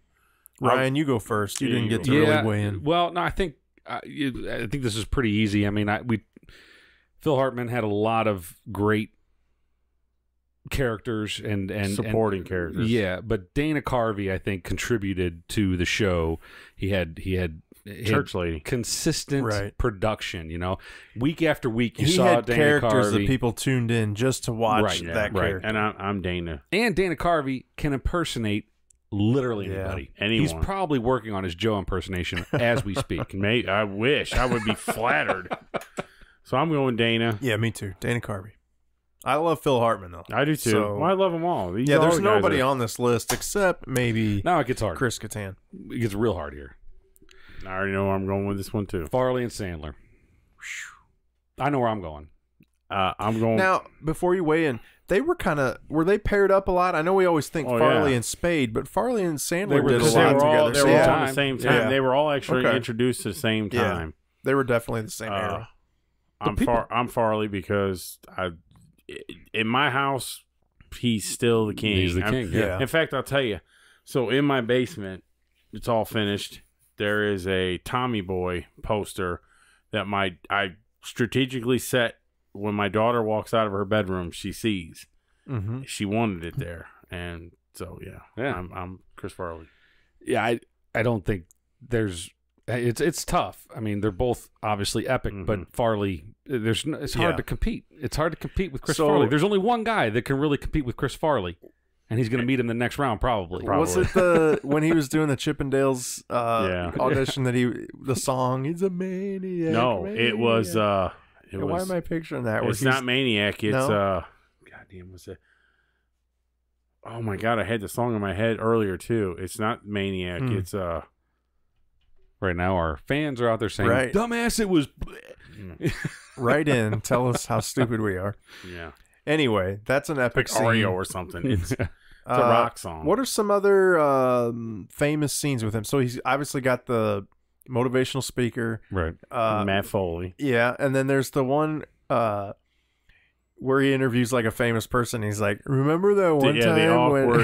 Ryan, you go first. You Yeah, didn't you get go to Yeah. really weigh in. Well, no, I think this is pretty easy. I mean, Phil Hartman had a lot of great characters and Supporting characters. Yeah, but Dana Carvey, I think, contributed to the show. He had Church lady. consistent production. You know, week after week, you He saw had Dana characters Carvey. that people tuned in just to watch Right, that right. character. And I'm Dana. And Dana Carvey can impersonate literally anybody. Anyone. He's probably working on his Joe impersonation as we speak. Mate, I wish. I would be flattered. So I'm going Dana. Yeah, me too. Dana Carvey. I love Phil Hartman though. I do too. So- Well, I love them all. These Yeah, all there's the guys nobody are- on this list except maybe Now it gets hard. Chris Kattan. It gets real hard here. I already know where I'm going with this one too. Farley and Sandler. I know where I'm going. I'm going. Now, before you weigh in, were they paired up a lot? I know we always think Farley yeah. and Spade, but Farley and Sandler They were- did a because they lot were all, together. they were So, all at the same time. Yeah. They were all actually Okay. introduced at the same Yeah. time. They were definitely the same era. I'm Farley because in my house he's still the king. He's the king. Yeah. In fact, I'll tell you. So in my basement, it's all finished. There is a Tommy Boy poster that I strategically set when my daughter walks out of her bedroom. She sees. Mm-hmm. She wanted it there, and so Yeah. I'm Chris Farley. Yeah, I don't think there's. It's tough. I mean, they're both obviously epic, but Farley, it's hard to compete. It's hard to compete with Chris Farley. There's only one guy that can really compete with Chris Farley, and he's going to meet him the next round probably. Was it when he was doing the Chippendales audition that the song "He's a Maniac"? No, it was. Why am I picturing that? It's not Maniac. It's No? goddamn, what's it? Oh my god, I had the song in my head earlier too. It's not Maniac. It's Right now, our fans are out there saying, Right. "Dumbass, it was." Write in, tell us how stupid we are. yeah, Anyway, that's an epic like scene. Oreo or something. It's a rock song. What are some other famous scenes with him? So he's obviously got the motivational speaker. Right. Matt Foley. Yeah, and then there's the one where he interviews like a famous person. He's like, "Remember that one time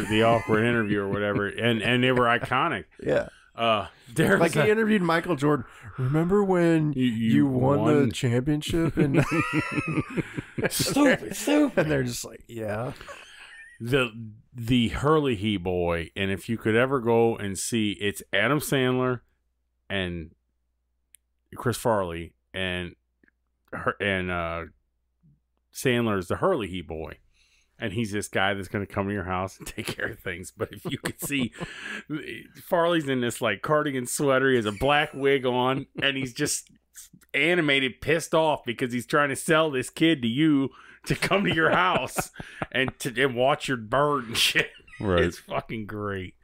the awkward interview or whatever, and they were iconic. yeah, There's like he interviewed Michael Jordan. Remember when you won the championship? And stupid. And they're just like, yeah. The Hurley He Boy, and if you could ever go and see, it's Adam Sandler and Chris Farley and Sandler is the Hurley He boy. And he's this guy that's going to come to your house and take care of things. But if you could see, Farley's in this like cardigan sweater. He has a black wig on, and he's just animated, pissed off because he's trying to sell this kid to you to come to your house and watch your bird and shit. Right. It's fucking great.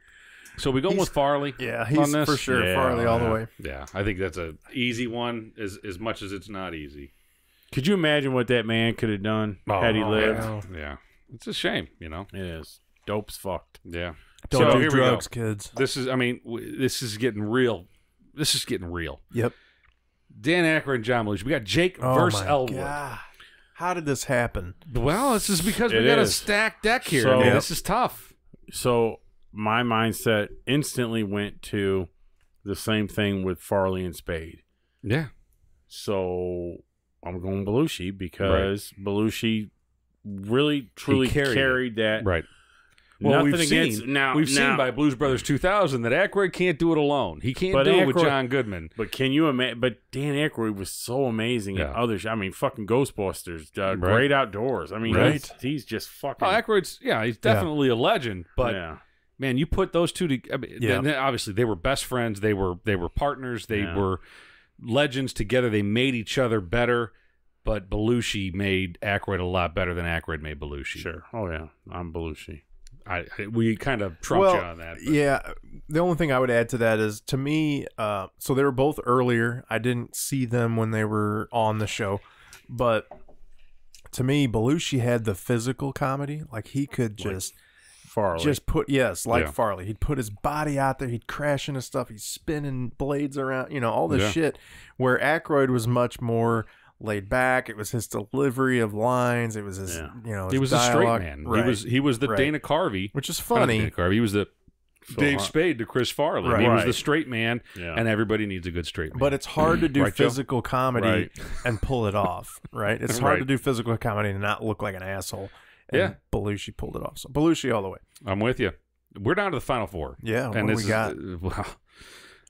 So we going with Farley? Yeah, on he's this? for sure Yeah, Farley all the way. Yeah, I think that's a easy one, as much as it's not easy. Could you imagine what that man could have done had he lived? Yeah. It's a shame, you know. It is. Dope's fucked. Yeah. Don't So do here we drugs, go. kids. This is, I mean, this is getting real. This is getting real. Yep. Dan Aykroyd and John Belushi. We got Jake Oh versus my Elwood. God. How did this happen? Well, this is because we It got a is. stacked deck here. So- I mean, Yep. this is tough. So my mindset instantly went to the same thing with Farley and Spade. Yeah. So I'm going Belushi because Belushi really truly carried that. Right. Well, Nothing we've against seen, now. we've seen by Blues Brothers 2000 that Aykroyd can't do it alone. He can't But do it with Aykroyd- John Goodman. But can you imagine? But Dan Aykroyd was so amazing in Yeah. other. I mean, fucking Ghostbusters, Right. Great Outdoors. I mean, Right. he's just fucking. Oh, Aykroyd's, he's definitely a legend. But yeah. man, you put those two together. I mean, then obviously they were best friends. They were partners. They were legends together. They made each other better. But Belushi made Aykroyd a lot better than Aykroyd made Belushi. Sure. Oh yeah, I'm Belushi. We kind of trumped you on that. But. Yeah. The only thing I would add to that is, to me, so they were both earlier. I didn't see them when they were on the show. But to me, Belushi had the physical comedy. Like, he could just... Farley. Just put, Farley. He'd put his body out there. He'd crash into stuff. He's spinning blades around, all this shit. Where Aykroyd was much more laid back. It was his delivery of lines. It was his, his He was a straight dialogue. man. Right. He was the Right. Dana Carvey. Which is Not funny. Dana Carvey. He was the Dave Spade to Chris Farley. Right. He was Right. the straight man, Yeah. and everybody needs a good straight man. But it's hard to do Right, Joe? physical comedy Right. and pull it off, right? It's hard Right. to do physical comedy and not look like an asshole. And Yeah. Belushi pulled it off. So Belushi all the way. I'm with you. We're down to the final four. Yeah, what and do this we got? Wow.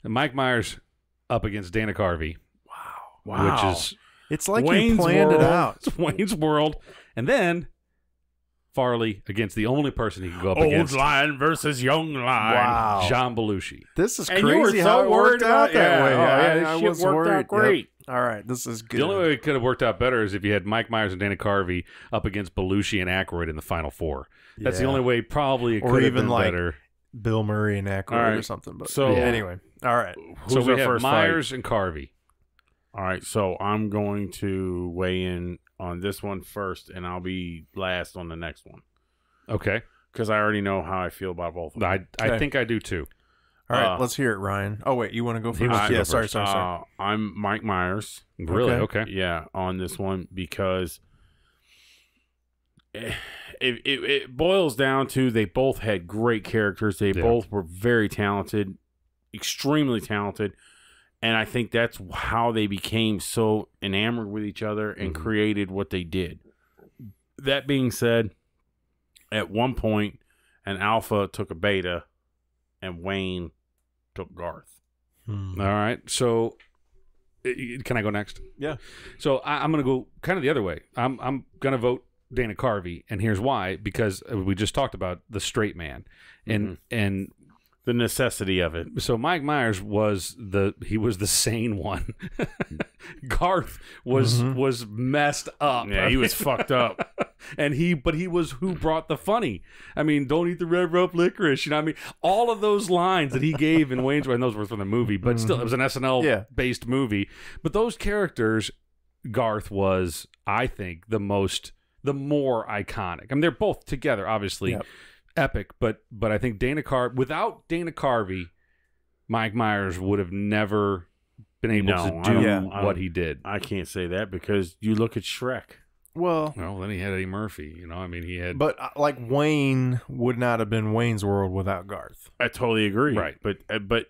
Mike Myers up against Dana Carvey, wow. which is It's like Wayne's you planned World. it out. it's Wayne's World, and then Farley against the only person he could go up Old against, Lion versus Young Lion. Wow. John Belushi. This is And you were crazy so how it worried worked out about- that yeah. way. Oh, yeah, I this shit was worked out worried. great. Yep. All right, this is good. The only way it could have worked out better is if you had Mike Myers and Dana Carvey up against Belushi and Aykroyd in the final four. That's the Yeah. only way probably it Or could have even been like better. Bill Murray and Aykroyd All right. or something. But So- anyway, all right. Who's So we our have first Myers and Carvey. All right, so I'm going to weigh in on this one first, and I'll be last on the next one Okay. because I already know how I feel about both of them. I Okay. think I do too. All right, Uh, let's hear it, Ryan. Oh, wait, you want to go He first? wants to Yeah, go sorry. first. I'm Mike Myers. Really? Okay. Okay. Yeah, on this one because it boils down to they both had great characters. They both were very talented, extremely talented. And I think that's how they became so enamored with each other and created what they did. That being said, at one point, an alpha took a beta and Wayne took Garth. Hmm. All right. So can I go next? Yeah. So I'm going to go kind of the other way. I'm going to vote Dana Carvey, and here's why: because we just talked about the straight man, and The necessity of it. so Mike Myers was the sane one. Garth was messed up. Yeah, he was fucked up. And he was who brought the funny. I mean, don't eat the red rope licorice. You know what I mean? All of those lines that he gave in Wayne's World, and those were from the movie, but still, it was an SNL based movie. But those characters, Garth was, I think, the more iconic. I mean, they're both together, obviously. Yep. Epic, but I think without Dana Carvey, Mike Myers would have never been able to do what he did. I can't say that because you look at Shrek. Well, Then he had Eddie Murphy. You know, I mean, he had. but like Wayne would not have been Wayne's World without Garth. I totally agree. Right. But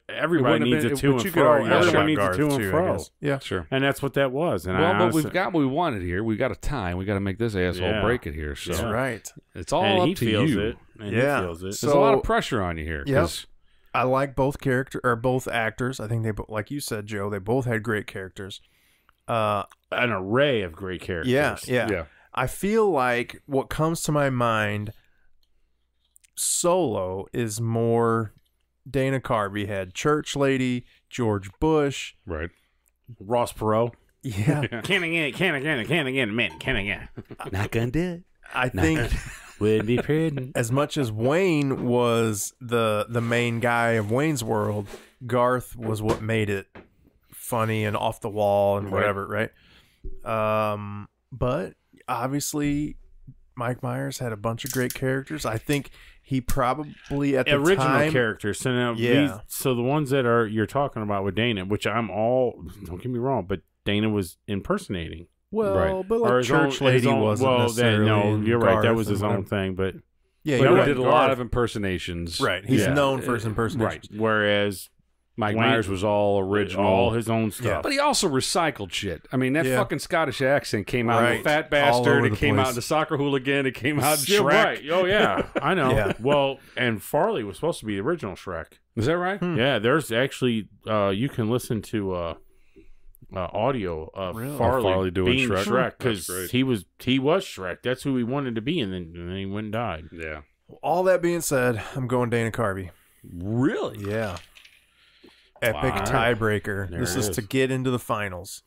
everybody wouldn't needs have a been- to But and you could fro. argue Everyone about needs a Garth to and too, I fro. guess. Yeah. Sure. And that's what that was. And Well, but honestly, we've got what we wanted here. We got a tie. We got to make this asshole break it here. So That's right. it's all and up he to feels you. it. And Yeah. he feels it. So- There's a lot of pressure on you here. Yep. 'Cause- I like both both actors. I think like you said, Joe, they both had great characters. An array of great characters. Yeah. Yeah. I feel like what comes to my mind solo is more Dana Carvey had Church Lady, George Bush, Right. Ross Perot. yeah. Can again, man, can again. Not gonna do it. I think Would be pretty. as much as Wayne was the main guy of Wayne's World, Garth was what made it funny and off the wall and whatever, right? But obviously Mike Myers had a bunch of great characters. I think he probably at the original time characters. So now, so the ones that you're talking about with Dana, which I'm all, don't get me wrong, but Dana was impersonating. well, Right. but Or like his Church own- Lady his own- wasn't well, necessarily. no, you're right. That Garth was his and own whatever. thing, but Yeah, But you're he right. did a lot of impersonations. Right, he's Yeah. known for his impersonations. Right. whereas Mike Wayne- Myers was all original. all his own stuff. Yeah. But he also recycled shit. I mean, that Yeah. fucking Scottish accent came out in Right. The Fat All Bastard. over It the came out place. in The Soccer Hooligan. It came out in Yeah, Shrek. right. Oh yeah, I know. Yeah. Well, and Farley was supposed to be the original Shrek. Is that right? Yeah, there's actually you can listen to audio of Really? Farley doing being Shrek? Shrek That's because great. he was Shrek. That's who he wanted to be, and then he went and died. Yeah. All that being said, I'm going Dana Carvey. Really? Yeah. Epic Wow. tiebreaker. There This it is is. to get into the finals.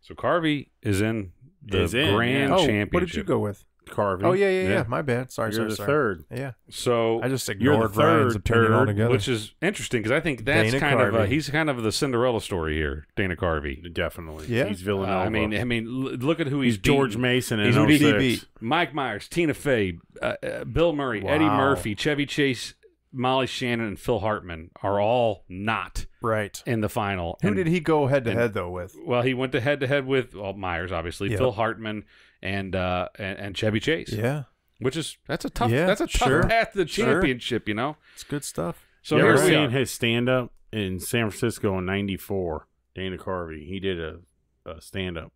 So Carvey is in the Is in, Grand yeah. Oh, Championship. what did you go with? Carvey. Oh, yeah. My bad. Sorry, You're the sorry. third. Yeah. So I just You're the ignored Ryan's third opinion turd, altogether. which is interesting because I think that's Dana kind of Carvey. he's kind of the Cinderella story here, Dana Carvey. Definitely. Yeah. He's Villanova. I mean, look at who he's George beaten. Mason in He's 06. beat. Mike Myers, Tina Fey, Bill Murray, Eddie Wow. Murphy, Chevy Chase, Molly Shannon, and Phil Hartman are all not right. in the final. Who And- did he go head to head though with? Well, he went to head with Myers, obviously, Yep. Phil Hartman, and Chevy Chase. Yeah. Which is that's a tough Yeah, sure. path to the Sure. championship, you know. It's good stuff. So You here ever we seen are. his stand up in San Francisco in '94? Dana Carvey. He did a stand up.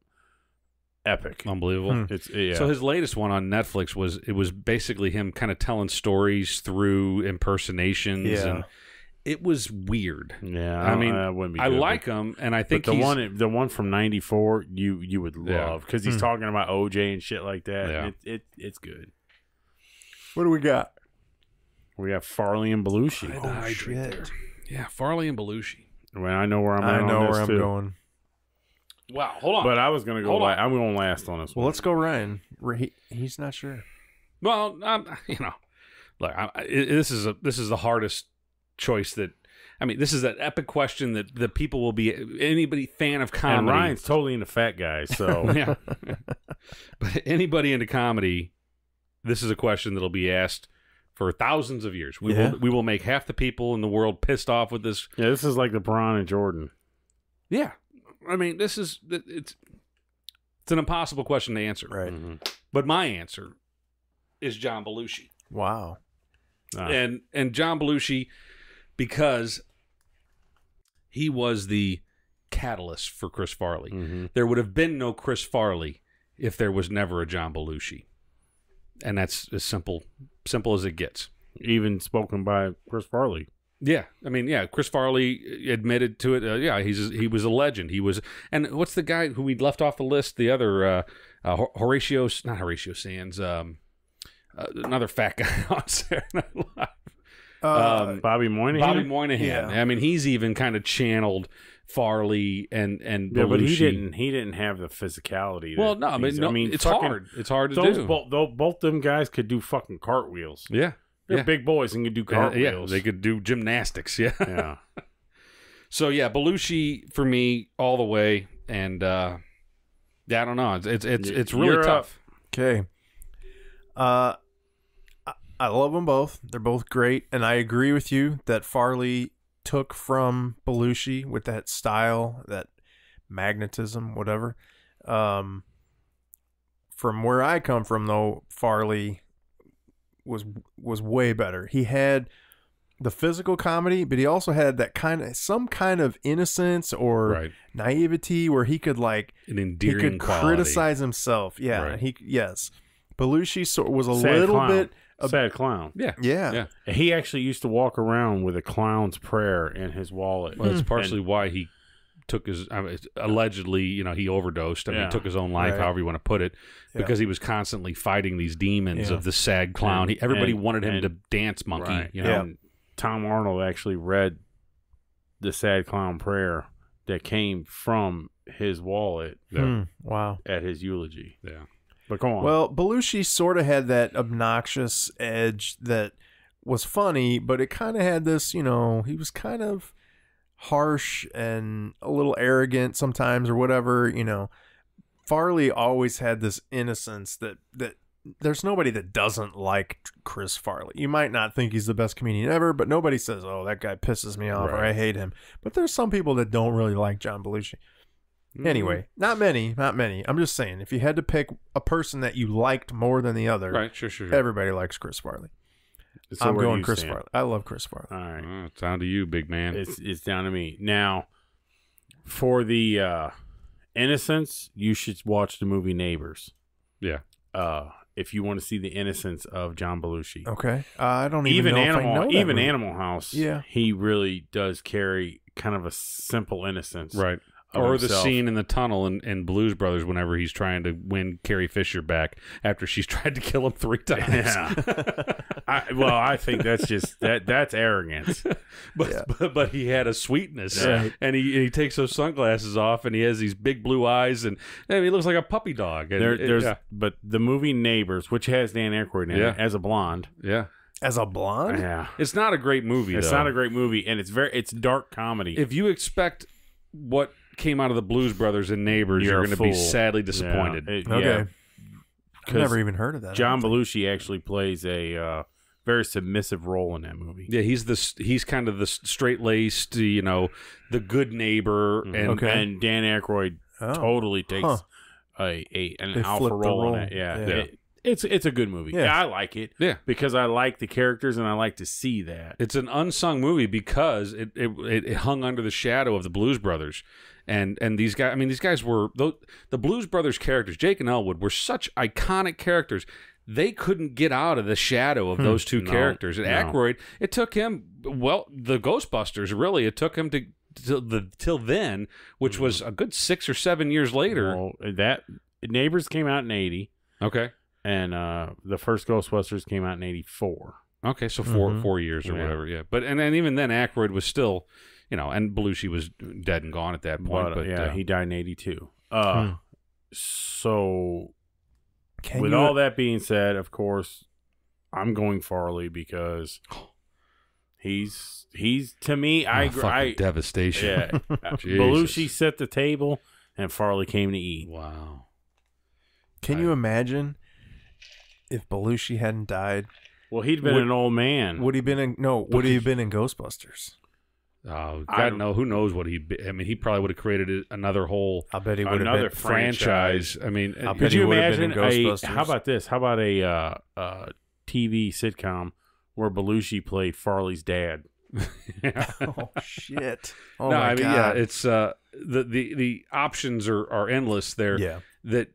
Epic. Unbelievable. It's yeah. So his latest one on Netflix was basically him kind of telling stories through impersonations, Yeah. and it was weird. yeah. I mean, that wouldn't be I good, like him, and I but think the he's one from '94 you would Yeah. love because he's talking about OJ and shit like that. Yeah. and it's good. What do we got? We have Farley and Belushi. Oh, shit. yeah, Farley and Belushi. Well, I know where I'm at I know on this where I'm too. going. Wow, hold on. But I was gonna go. Hold on. I'm going last on this Well, one. let's go Ryan. He's not sure. Well, look, this is the hardest choice that. I mean, this is that epic question that the people will be anybody fan of And comedy. Ryan's totally into fat guys, so yeah, but anybody into comedy, this is a question that'll be asked for thousands of years. We will make half the people in the world pissed off with this. yeah, this is like LeBron and Jordan. Yeah, I mean, it's an impossible question to answer. Right. Mm-hmm. But my answer is John Belushi. Wow. And John Belushi, because he was the catalyst for Chris Farley. Mm-hmm. There would have been no Chris Farley if there was never a John Belushi. And that's as simple as it gets. Even spoken by Chris Farley. Yeah, I mean, yeah, Chris Farley admitted to it. He was a legend. He was, and what's the guy who we left off the list? The other Horatio Sands, another fat guy on Saturday Night Live. Bobby Moynihan. Bobby Moynihan. Yeah. I mean, he's even kind of channeled Farley and Yeah, Belushi. but he didn't have the physicality. Well, no, I mean, it's fucking- hard. It's hard to Those do. both them guys could do fucking cartwheels. Yeah, They're yeah. big boys and can do Yeah, cartwheels. they could do gymnastics. Yeah. Yeah. So yeah, Belushi for me all the way, and I don't know. It's really You're tough. Okay. I love them both. They're both great, and I agree with you that Farley took from Belushi with that style, that magnetism, whatever. From where I come from, though, Farley was way better. He had the physical comedy, but he also had that some kind of innocence or Right. naivety where he could An he endearing could quality. criticize himself. Yeah, Right. yes. Belushi was a Sad little clown. bit. Sad clown. Yeah. Yeah. Yeah. He actually used to walk around with a clown's prayer in his wallet. Well, that's partially why he took his allegedly, he overdosed. I mean, took his own life, Right. however you want to put it, because he was constantly fighting these demons of the sad clown. Everybody wanted him to dance monkey. Right. You know, And Tom Arnold actually read the sad clown prayer that came from his wallet Wow. at his eulogy. Yeah. But go on. Well, Belushi sort of had that obnoxious edge that was funny, but it kind of had this, he was kind of harsh and a little arrogant sometimes or whatever, Farley always had this innocence that there's nobody that doesn't like Chris Farley. You might not think he's the best comedian ever, but nobody says, oh, that guy pisses me off or I hate him. But there's some people that don't really like John Belushi. Anyway, not many. I'm just saying, if you had to pick a person that you liked more than the other, right? Sure. Everybody likes Chris Farley. So I'm where do going you Chris stand? Farley. I love Chris Farley. All right. Oh, it's down to you, big man. It's down to me. Now, for the innocence, you should watch the movie Neighbors. Yeah. If you want to see the innocence of John Belushi. Okay. I don't even know if I know that movie. Animal House. Yeah. He really does carry kind of a simple innocence. Right. Or the scene in the tunnel in Blues Brothers whenever he's trying to win Carrie Fisher back after she's tried to kill him 3 times. Yeah. I think that's just that's arrogance. But he had a sweetness, Right. and he takes those sunglasses off, and he has these big blue eyes, and he looks like a puppy dog. And, But the movie Neighbors, which has Dan Aykroyd in it as a blonde. Yeah. As a blonde? Yeah. It's not a great movie, It's though. not a great movie, and it's dark comedy. If you expect what came out of the Blues Brothers and Neighbors, You're you're a going to be fool. sadly disappointed. Okay. I've never even heard of that. John Belushi actually plays a very submissive role in that movie. Yeah, he's kind of the straight-laced, the good neighbor, and And Dan Aykroyd totally takes an alpha role in it. Yeah. It's a good movie. Yeah. I like it. Yeah. Because I like the characters and I like to see that. it's an unsung movie because it hung under the shadow of the Blues Brothers. And these guys were the Blues Brothers characters, Jake and Elwood, were such iconic characters. They couldn't get out of the shadow of those two characters. And Aykroyd, it took him, the Ghostbusters, really, it took him till then, which was a good 6 or 7 years later. Well, that Neighbors came out in 80. Okay. And the first Ghostbusters came out in 84. Okay, so 4 years or whatever, yeah. But and even then, Aykroyd was still, and Belushi was dead and gone at that point. But he died in 82. So, all that being said, of course, I'm going Farley because he's to me. I agree. Devastation. Yeah, Belushi set the table, and Farley came to eat. Wow. Can you imagine if Belushi hadn't died? Well, he'd been an old man. Would he been in Ghostbusters? Oh, God, no. Who knows what he'd be? I mean, he probably would have created another whole I bet he would have been franchise. I mean, could you imagine Ghostbusters? how about this? How about a TV sitcom where Belushi played Farley's dad? Oh shit! Oh no, my I mean, God. yeah, it's the options are endless there. Yeah. That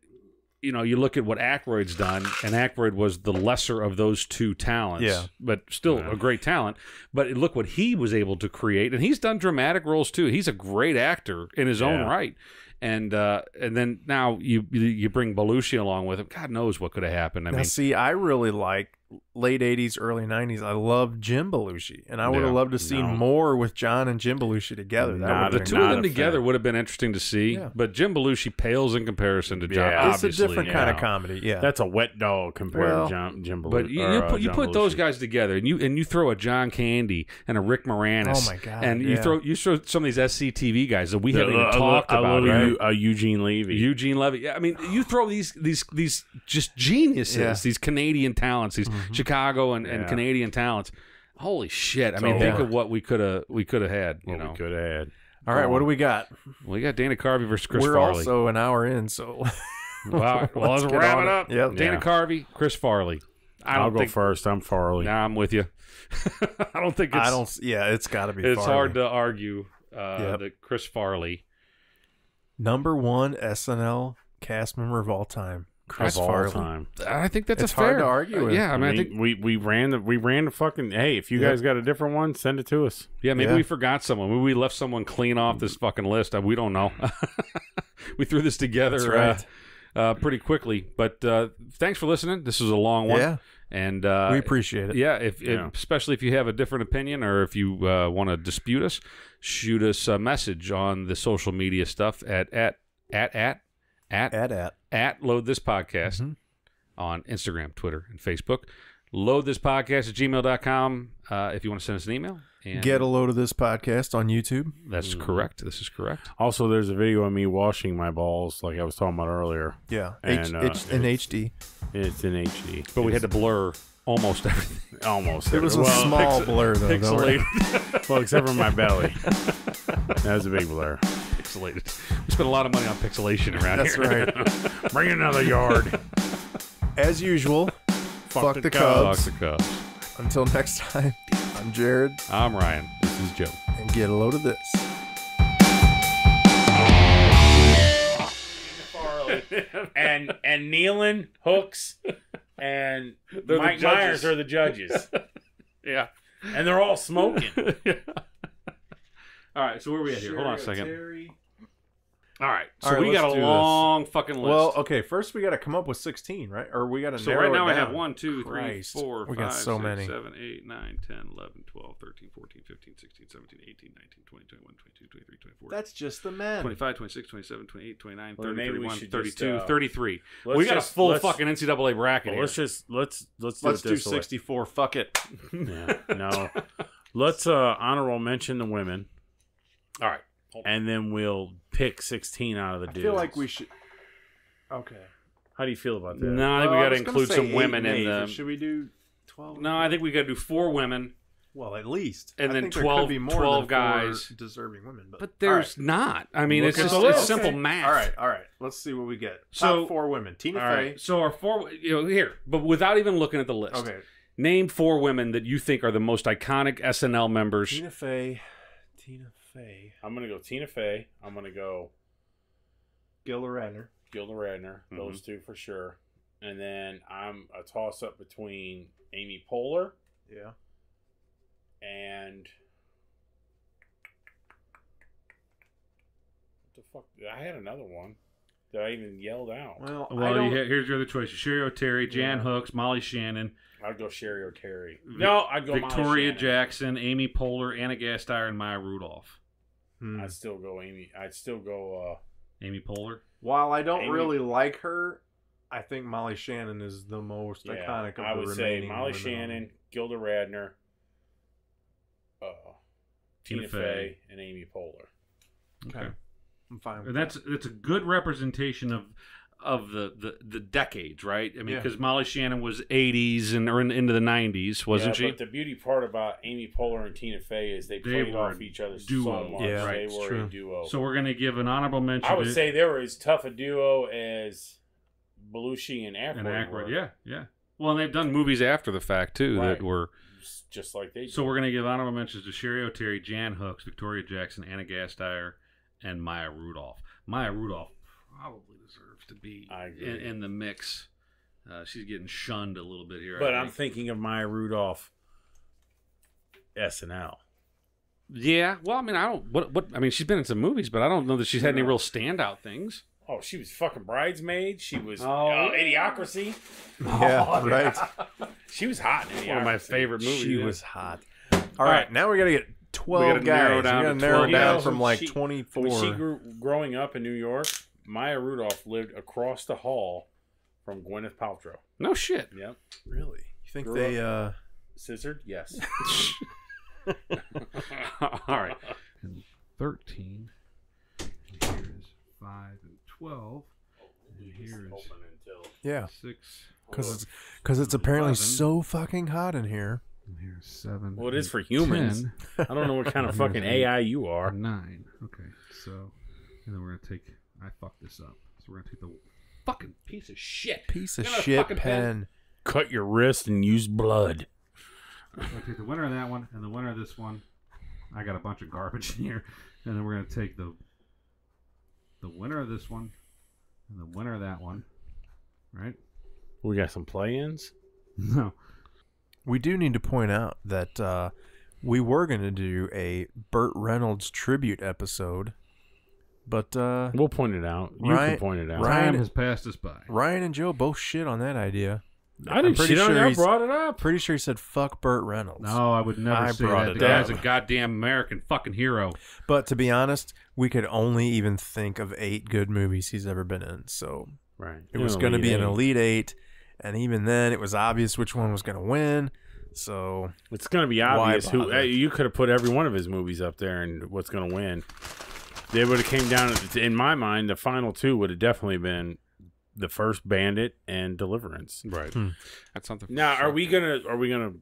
you look at what Aykroyd's done, and Aykroyd was the lesser of those two talents. Yeah. But still a great talent. But look what he was able to create, and he's done dramatic roles too. He's a great actor in his own right. And then now you bring Belushi along with him. God knows what could have happened. I mean, see, I really like late 80s, early 90s. I love Jim Belushi, and I would have loved to see more with John and Jim Belushi together. The two of them together would have been interesting to see, but Jim Belushi pales in comparison to John. Yeah. It's a different kind of comedy. Yeah, That's a wet dog compared to Jim Belushi. But you put those guys together, and you throw a John Candy and a Rick Moranis. Oh my God! And you throw some of these SCTV guys that we haven't even talked about. Eugene Levy. Yeah, I mean, you throw these just geniuses, these Canadian talents, these Chicago and Canadian talents. Holy shit! I mean, think of what we could have had. We could have had. All right, what do we got? We got Dana Carvey versus Chris We're Farley. also an hour in, so well, let's get wrap on it up. Yep. Dana Carvey, Chris Farley. I'll go first. I'm Farley. Nah, I'm with you. I don't think it's. Yeah, it's got to be. It's Farley. hard to argue that Chris Farley. #1 SNL cast member of all time. Chris of all Farley. time. I think that's It's a fair. hard to argue with. Yeah, I mean, I think think we ran the fucking. Hey, if you guys got a different one, send it to us. maybe Yeah. we forgot someone. Maybe we left someone clean off this fucking list. We don't know. We threw this together That's right. pretty quickly. But thanks for listening. This was a long one. Yeah. And We appreciate it. Yeah, if especially if you have a different opinion or if you want to dispute us, shoot us a message on the social media stuff at Load This Podcast on Instagram, Twitter, and Facebook. Load This Podcast at gmail.com if you want to send us an email. And Get a load of this podcast on YouTube. That's correct. This is correct. Also, there's a video of me washing my balls, like I was talking about earlier. Yeah. And, it's in HD. It's in HD, But we had to blur almost everything. almost. It was a small blur, though. Don't worry. Pixelated. Well, except for my belly. That was a big blur. Pixelated. We spent a lot of money on pixelation around That's here. right. Bring another yard. As usual, fuck the Fuck Cubs. the Cubs. Until next time, I'm Jared, I'm Ryan. This is Joe. and get a load of this. Farley and Nealon, Hooks, and They're the Mike judges. Myers are the judges, Yeah. and they're all smoking. All right, so where are we at here? Hold on a second. All right, so All right, we got let's a do this. long fucking list. Well, okay, first we got to come up with 16, right? Or we got to so narrow right now it I have down. 1, 2, 3, Christ. 4, We 5, got so 6, many. 7, 8, 9, 10, 11, 12, 13, 14, 15, 16, 17, 18, 19, 20, 21, 22, 23, 24, That's just the men. 25, 26, 27, 28, 29, Well, 30, maybe we 31, should 32, just, 33. let's We got a just- full let's- fucking NCAA bracket here. Let's do Let's it do this way. 64. Fuck it. Yeah, no. Let's honorable mention the women, All right. and then we'll pick 16 out of the I dudes. feel like we should. Okay. How do you feel about that? No, I think we got to include some women in the. the. Should we do 12? No, I think we got to do 4 women. Well, at least. And I then think there 12 could be more 12 than 4 guys. deserving women. But But there's not. I mean, Look it's at just the it's list. simple math. All right. Let's see what we get. So- Top 4 women. Tina All Fey. right. So our 4, here, but without even looking at the list. Okay. Name 4 women that you think are the most iconic SNL members. Tina Fey. I'm going to go Tina Fey. I'm going to go Gilda Radner. Gilda Radner. Those two for sure. And then I'm a toss-up between Amy Poehler Yeah. and... What the fuck? I had another one that I even yelled out. Well, I Well, don't. here's your other choices: Sherry O'Terry, Jan Yeah. Hooks, Molly Shannon, I'd go Sherry O'Terry. No, I'd go Molly Victoria Shannon. Jackson, Amy Poehler, Anna Gasteyer, and Maya Rudolph. I'd still go Amy. I'd still go... Amy Poehler. While I don't Amy- really like her, I think Molly Shannon is the most iconic of I the would say remaining Molly women. Shannon, Gilda Radner, Tina Tina Fey, Fey. and Amy Poehler. Okay. I'm fine with And that's a good representation of the decades, right? I mean, Yeah. because Molly Shannon was 80s and or into the 90s, wasn't Yeah, she? But the beauty part about Amy Poehler and Tina Fey is they played were off each other duo. so much. Yeah, they it's were true. a duo. So we're gonna give an honorable mention. I would to, say they were as tough a duo as Belushi and Aykroyd. and Aykroyd, were. yeah. Well, and they've done movies after the fact too Right. that were. Just like they did. So we're gonna give honorable mentions to Sherry O'Terry, Jan Hooks, Victoria Jackson, Anna Gasteyer, and Maya Rudolph. Maya Rudolph probably deserves to be I agree. in the mix. She's getting shunned a little bit here. But I I'm think. thinking of Maya Rudolph SNL. Yeah, well, I mean, I don't. What? I mean, she's been in some movies, but I don't know that she's had any real standout things. Oh, she was fucking Bridesmaid. She was Oh. Idiocracy. Yeah, right. She was hot in Idiocracy. One of my favorite movies. She yeah. was hot. All right, now we got to get 12 We gotta narrow guys. down We got to to narrow 12 it down guys. from like She- 24. When she grew growing up in New York, Maya Rudolph lived across the hall from Gwyneth Paltrow. No shit. Yep. Really? You think Grew they Scissored? Yes. All right. 13. Here is 5 and 12. And here is Open until yeah, 6. cuz it's apparently 11. so fucking hot in here. And here's 7. Well, it is for humans. 10, I don't know what kind of fucking AI you are. 9. Okay, so and then we're gonna take. I fucked this up. So we're gonna take the fucking piece of shit. Piece of Got a shit fucking pen. Cut your wrist and use blood. We're gonna take the winner of that one and the winner of this one. I got a bunch of garbage in here, and then we're gonna take the winner of this one and the winner of that one. right? We got some play-ins. No. We do need to point out that we were going to do a Burt Reynolds tribute episode, but We'll point it out. You Ryan- can point it out. Ryan- Time has passed us by. Ryan and Joe both shit on that idea. I didn't pretty shit on sure it. I he's- brought it up. Pretty sure he said fuck Burt Reynolds. No, I would never I say brought that. it The guy's up. a goddamn American fucking hero. But to be honest, we could only even think of 8 good movies he's ever been in. So Right. it was going to be an Elite 8, and even then it was obvious which one was going to win. So It's going to be Why obvious who bother? you could have put every one of his movies up there, and what's going to win. They would have came down. In my mind, the final 2 would have definitely been the first Bandit and Deliverance. Right. That's something. Now, are we gonna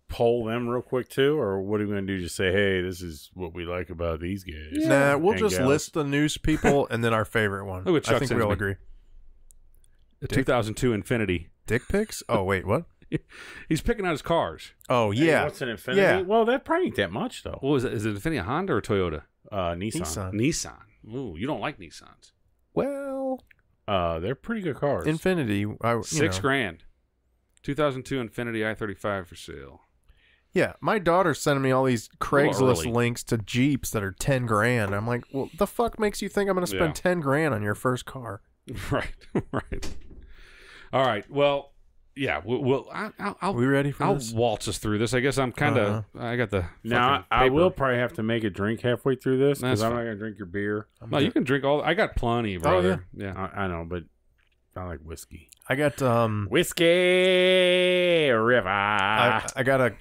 poll them real quick too, or what are we gonna do? Just say, hey, this is what we like about these guys. nah, we'll And just gals. list the news people and then our favorite one. Look what Chuck I think sends we all me. agree. The 2002 Infinity. Dick pics? Oh wait, what? He's picking out his cars. Oh Hey, yeah, what's an Infinity? Yeah. Well, that probably ain't that much though. What was it? Is it Infinity a Honda or Toyota? Nissan. Nissan. Ooh, you don't like Nissans. Well, They're pretty good cars. Infinity. $6,000. 2002 Infinity i35 for sale. Yeah, my daughter's sending me all these Craigslist early. links to Jeeps that are $10,000. I'm like, well, the fuck makes you think I'm going to spend $10,000 on your first car? Right. Right. All right. Well, yeah. I'll we ready for I'll this? waltz us through this. I guess I'm kind of. I got the. Now, fucking I paper. will probably have to make a drink halfway through this because That's I'm not fine. gonna drink your beer. No, you can drink all. I got plenty, brother. Yeah. I know, but I like whiskey. I got Whiskey River. I got a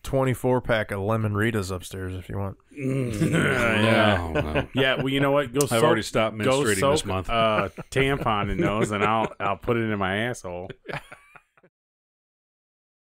24-pack of lemon Ritas upstairs if you want. No. Yeah, well, you know what? Go I've soak, already stopped go menstruating soak this month. tampon in those, and I'll put it in my asshole.